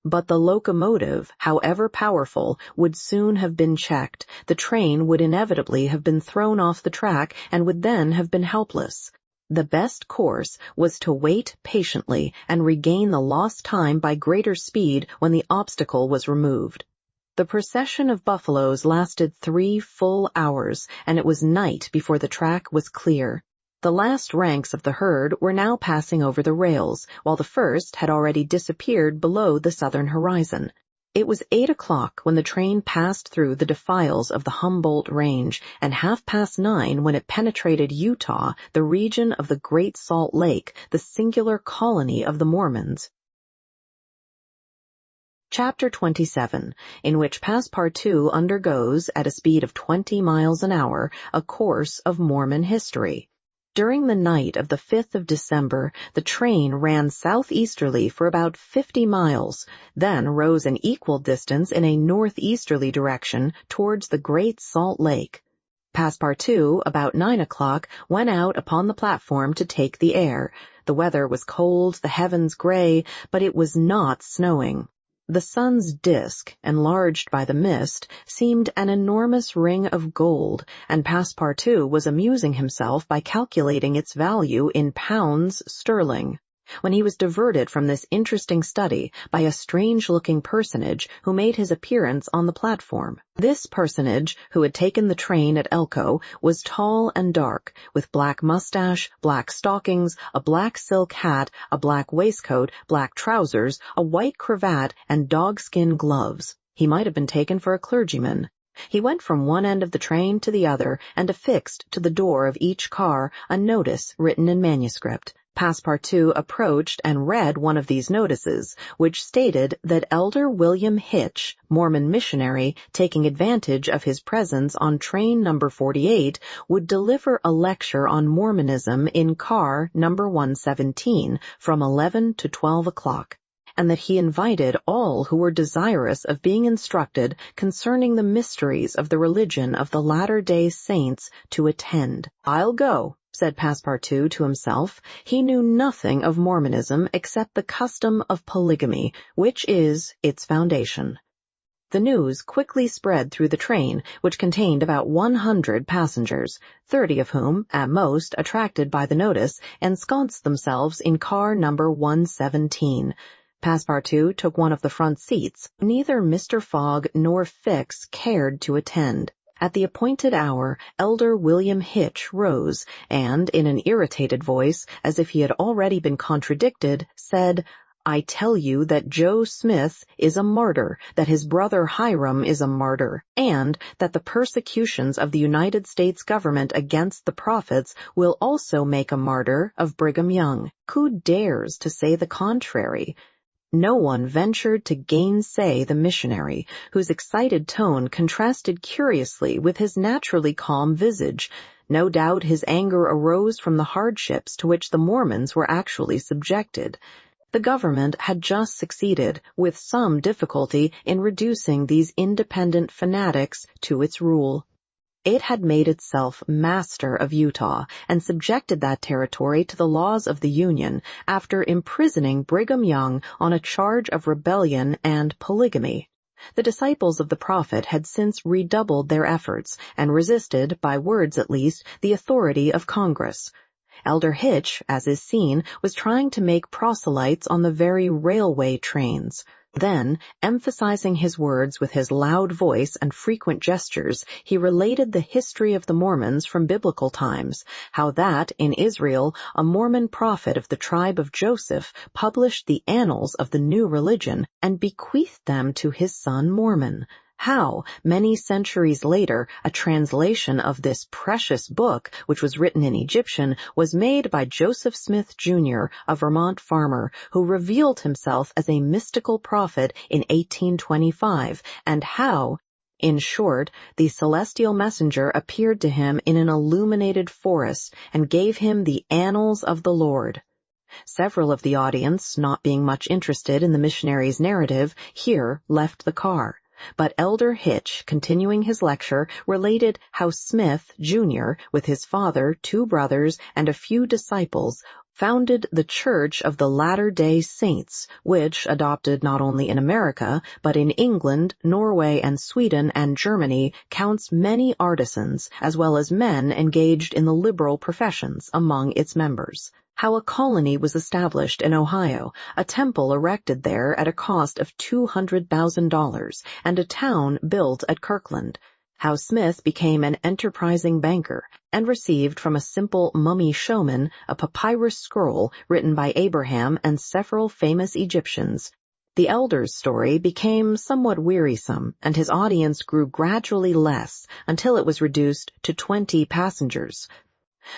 But the locomotive, however powerful, would soon have been checked. The train would inevitably have been thrown off the track and would then have been helpless. The best course was to wait patiently and regain the lost time by greater speed when the obstacle was removed. The procession of buffaloes lasted 3 full hours, and it was night before the track was clear. The last ranks of the herd were now passing over the rails, while the first had already disappeared below the southern horizon. It was 8 o'clock when the train passed through the defiles of the Humboldt Range, and 9:30 when it penetrated Utah, the region of the Great Salt Lake, the singular colony of the Mormons. Chapter 27, in which Passepartout undergoes, at a speed of 20 miles an hour, a course of Mormon history. During the night of the 5th of December, the train ran southeasterly for about 50 miles, then rose an equal distance in a northeasterly direction towards the Great Salt Lake. Passepartout, about 9 o'clock, went out upon the platform to take the air. The weather was cold, the heavens gray, but it was not snowing. The sun's disk, enlarged by the mist, seemed an enormous ring of gold, and Passepartout was amusing himself by calculating its value in pounds sterling, when he was diverted from this interesting study by a strange-looking personage who made his appearance on the platform. This personage, who had taken the train at Elko, was tall and dark, with black mustache, black stockings, a black silk hat, a black waistcoat, black trousers, a white cravat, and dogskin gloves. He might have been taken for a clergyman. He went from one end of the train to the other, and affixed to the door of each car a notice written in manuscript. Passepartout approached and read one of these notices, which stated that Elder William Hitch, Mormon missionary, taking advantage of his presence on train number 48, would deliver a lecture on Mormonism in car number 117 from 11 to 12 o'clock, and that he invited all who were desirous of being instructed concerning the mysteries of the religion of the Latter-day Saints to attend. "I'll go," said Passepartout to himself. He knew nothing of Mormonism except the custom of polygamy, which is its foundation. The news quickly spread through the train, which contained about 100 passengers, 30 of whom, at most, attracted by the notice, ensconced themselves in car number 117. Passepartout took one of the front seats. Neither Mr. Fogg nor Fix cared to attend. At the appointed hour, Elder William Hitch rose, and, in an irritated voice, as if he had already been contradicted, said, "I tell you that Joe Smith is a martyr, that his brother Hiram is a martyr, and that the persecutions of the United States government against the prophets will also make a martyr of Brigham Young. Who dares to say the contrary?" No one ventured to gainsay the missionary, whose excited tone contrasted curiously with his naturally calm visage. No doubt his anger arose from the hardships to which the Mormons were actually subjected. The government had just succeeded, with some difficulty, in reducing these independent fanatics to its rule. It had made itself master of Utah and subjected that territory to the laws of the Union after imprisoning Brigham Young on a charge of rebellion and polygamy. The disciples of the prophet had since redoubled their efforts and resisted, by words at least, the authority of Congress. Elder Hitch, as is seen, was trying to make proselytes on the very railway trains. Then, emphasizing his words with his loud voice and frequent gestures, he related the history of the Mormons from biblical times, how that, in Israel, a Mormon prophet of the tribe of Joseph published the annals of the new religion and bequeathed them to his son Mormon. How, many centuries later, a translation of this precious book, which was written in Egyptian, was made by Joseph Smith, Jr., a Vermont farmer, who revealed himself as a mystical prophet in 1825, and how, in short, the celestial messenger appeared to him in an illuminated forest and gave him the annals of the Lord. Several of the audience, not being much interested in the missionary's narrative, here left the car. But Elder Hitch, continuing his lecture, related how Smith, Jr., with his father, 2 brothers, and a few disciples, founded the Church of the Latter-day Saints, which, adopted not only in America, but in England, Norway, and Sweden, and Germany, counts many artisans, as well as men engaged in the liberal professions among its members. How a colony was established in Ohio, a temple erected there at a cost of $200,000, and a town built at Kirkland. How Smith became an enterprising banker, and received from a simple mummy showman a papyrus scroll written by Abraham and several famous Egyptians. The elder's story became somewhat wearisome, and his audience grew gradually less until it was reduced to 20 passengers.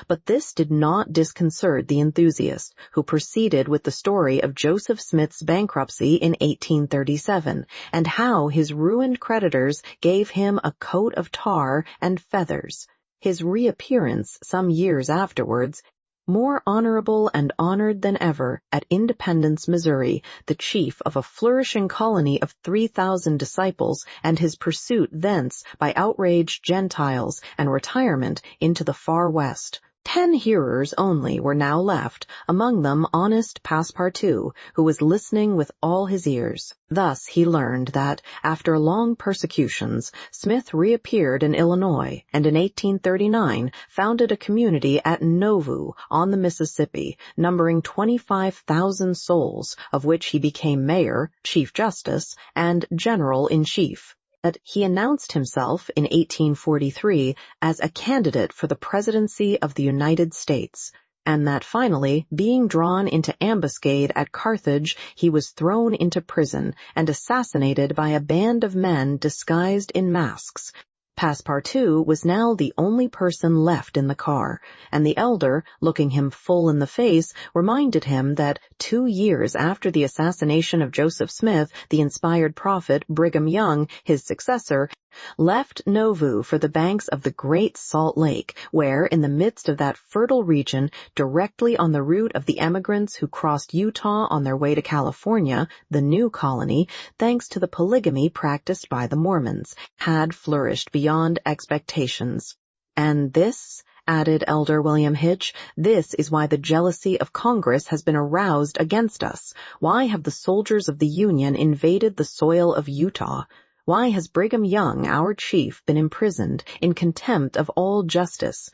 But this did not disconcert the enthusiast, who proceeded with the story of Joseph Smith's bankruptcy in 1837, and how his ruined creditors gave him a coat of tar and feathers. His reappearance some years afterwards, more honorable and honored than ever, at Independence, Missouri, the chief of a flourishing colony of 3,000 disciples, and his pursuit thence by outraged Gentiles and retirement into the far West. 10 hearers only were now left, among them honest Passepartout, who was listening with all his ears. Thus he learned that, after long persecutions, Smith reappeared in Illinois, and in 1839 founded a community at Nauvoo on the Mississippi, numbering 25,000 souls, of which he became mayor, chief justice, and general-in-chief. That he announced himself in 1843 as a candidate for the presidency of the United States, and that finally, being drawn into ambuscade at Carthage, he was thrown into prison and assassinated by a band of men disguised in masks. Passepartout was now the only person left in the car, and the elder, looking him full in the face, reminded him that 2 years after the assassination of Joseph Smith, the inspired prophet Brigham Young, his successor, left Nauvoo for the banks of the Great Salt Lake, where, in the midst of that fertile region, directly on the route of the emigrants who crossed Utah on their way to California, the new colony, thanks to the polygamy practiced by the Mormons, had flourished beyond expectations. And this, added Elder William Hitch, this is why the jealousy of Congress has been aroused against us. Why have the soldiers of the Union invaded the soil of Utah? Why has Brigham Young, our chief, been imprisoned in contempt of all justice?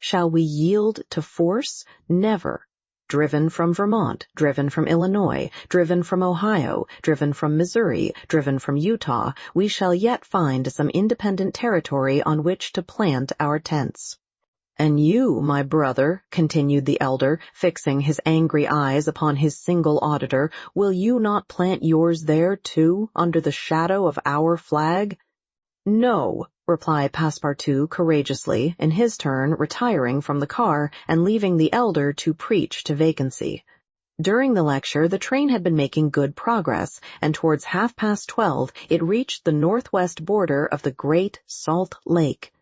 Shall we yield to force? Never. Driven from Vermont, driven from Illinois, driven from Ohio, driven from Missouri, driven from Utah, we shall yet find some independent territory on which to plant our tents. And you, my brother, continued the elder, fixing his angry eyes upon his single auditor, will you not plant yours there, too, under the shadow of our flag? No, replied Passepartout courageously, in his turn retiring from the car and leaving the elder to preach to vacancy. During the lecture, the train had been making good progress, and towards 12:30 it reached the northwest border of the Great Salt Lake.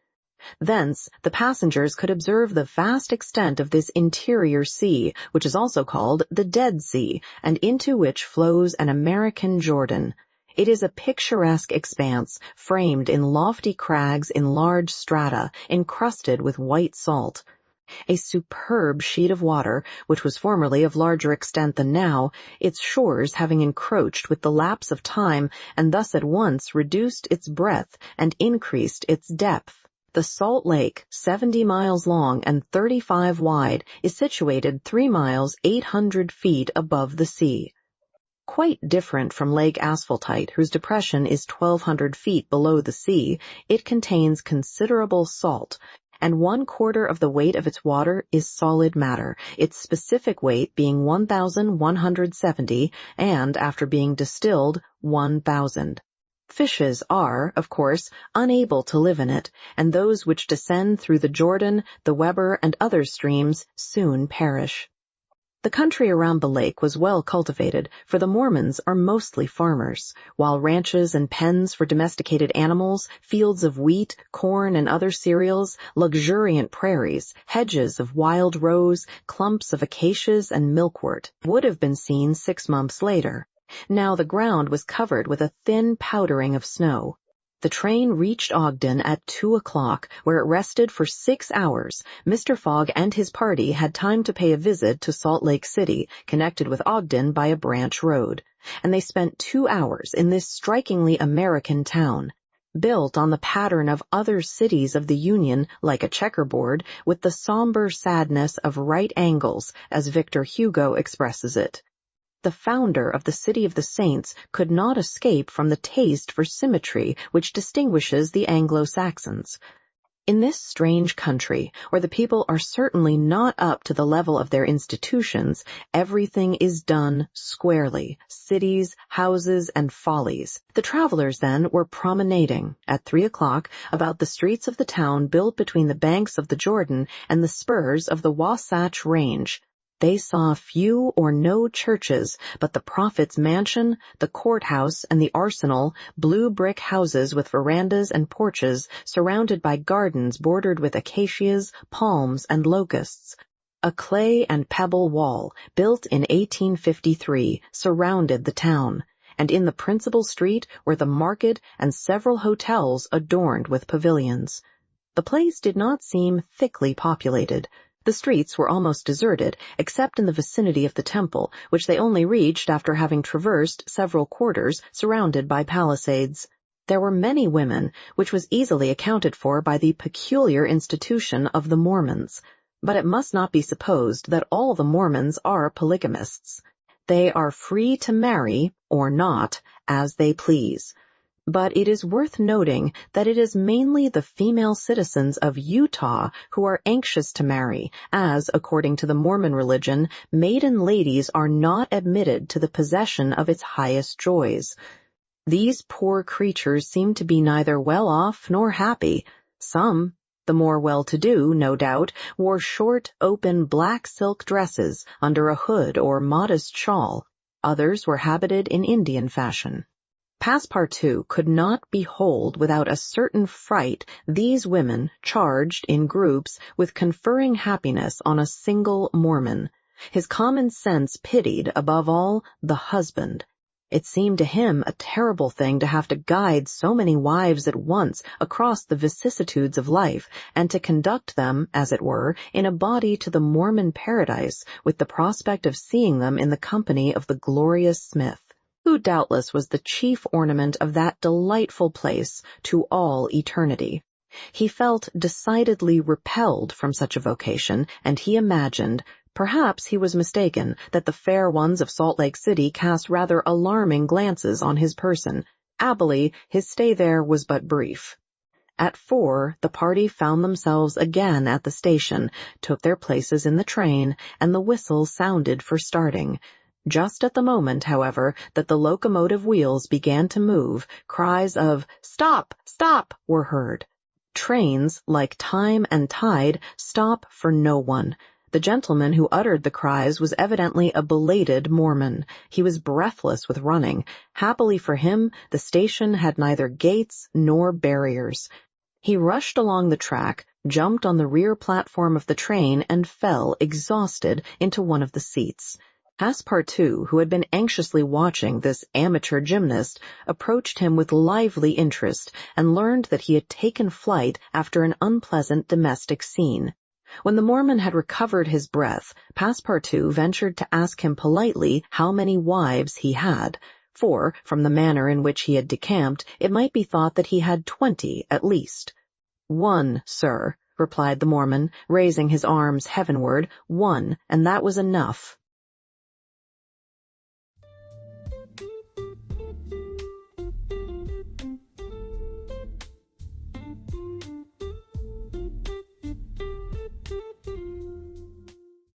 Thence, the passengers could observe the vast extent of this interior sea, which is also called the Dead Sea, and into which flows an American Jordan. It is a picturesque expanse, framed in lofty crags in large strata, encrusted with white salt. A superb sheet of water, which was formerly of larger extent than now, its shores having encroached with the lapse of time, and thus at once reduced its breadth and increased its depth. The Salt Lake, 70 miles long and 35 wide, is situated 3 miles 800 feet above the sea. Quite different from Lake Asphaltite, whose depression is 1,200 feet below the sea, it contains considerable salt, and 1/4 of the weight of its water is solid matter, its specific weight being 1,170, and, after being distilled, 1,000. Fishes are, of course, unable to live in it, and those which descend through the Jordan, the Weber, and other streams soon perish. The country around the lake was well cultivated, for the Mormons are mostly farmers, while ranches and pens for domesticated animals, fields of wheat, corn, and other cereals, luxuriant prairies, hedges of wild rose, clumps of acacias and milkwort would have been seen 6 months later. Now the ground was covered with a thin powdering of snow. The train reached Ogden at 2 o'clock, where it rested for 6 hours. Mr. Fogg and his party had time to pay a visit to Salt Lake City, connected with Ogden by a branch road, and they spent 2 hours in this strikingly American town, built on the pattern of other cities of the Union like a checkerboard, with the somber sadness of right angles, as Victor Hugo expresses it. The founder of the City of the Saints could not escape from the taste for symmetry which distinguishes the Anglo-Saxons. In this strange country, where the people are certainly not up to the level of their institutions, everything is done squarely, cities, houses, and follies. The travelers, then, were promenading, at 3 o'clock, about the streets of the town built between the banks of the Jordan and the spurs of the Wasatch Range. They saw few or no churches, but the prophet's mansion, the courthouse, and the arsenal, blue brick houses with verandas and porches, surrounded by gardens bordered with acacias, palms, and locusts. A clay and pebble wall, built in 1853, surrounded the town, and in the principal street were the market and several hotels adorned with pavilions. The place did not seem thickly populated. The streets were almost deserted, except in the vicinity of the temple, which they only reached after having traversed several quarters surrounded by palisades. There were many women, which was easily accounted for by the peculiar institution of the Mormons. But it must not be supposed that all the Mormons are polygamists. They are free to marry, or not, as they please. But it is worth noting that it is mainly the female citizens of Utah who are anxious to marry, as, according to the Mormon religion, maiden ladies are not admitted to the possession of its highest joys. These poor creatures seem to be neither well off nor happy. Some, the more well-to-do, no doubt, wore short, open black silk dresses under a hood or modest shawl. Others were habited in Indian fashion. Passepartout could not behold without a certain fright these women charged in groups with conferring happiness on a single Mormon. His common sense pitied, above all, the husband. It seemed to him a terrible thing to have to guide so many wives at once across the vicissitudes of life, and to conduct them, as it were, in a body to the Mormon paradise, with the prospect of seeing them in the company of the glorious Smith, who doubtless was the chief ornament of that delightful place to all eternity. He felt decidedly repelled from such a vocation, and he imagined, perhaps he was mistaken, that the fair ones of Salt Lake City cast rather alarming glances on his person. Happily, his stay there was but brief. At 4, the party found themselves again at the station, took their places in the train, and the whistle sounded for starting. Just at the moment, however, that the locomotive wheels began to move, cries of "Stop! Stop!" were heard. Trains, like time and tide, stop for no one. The gentleman who uttered the cries was evidently a belated Mormon. He was breathless with running. Happily for him, the station had neither gates nor barriers. He rushed along the track, jumped on the rear platform of the train, and fell, exhausted, into one of the seats. Passepartout, who had been anxiously watching this amateur gymnast, approached him with lively interest and learned that he had taken flight after an unpleasant domestic scene. When the Mormon had recovered his breath, Passepartout ventured to ask him politely how many wives he had, for, from the manner in which he had decamped, it might be thought that he had 20 at least. "1, sir," replied the Mormon, raising his arms heavenward, "1, and that was enough."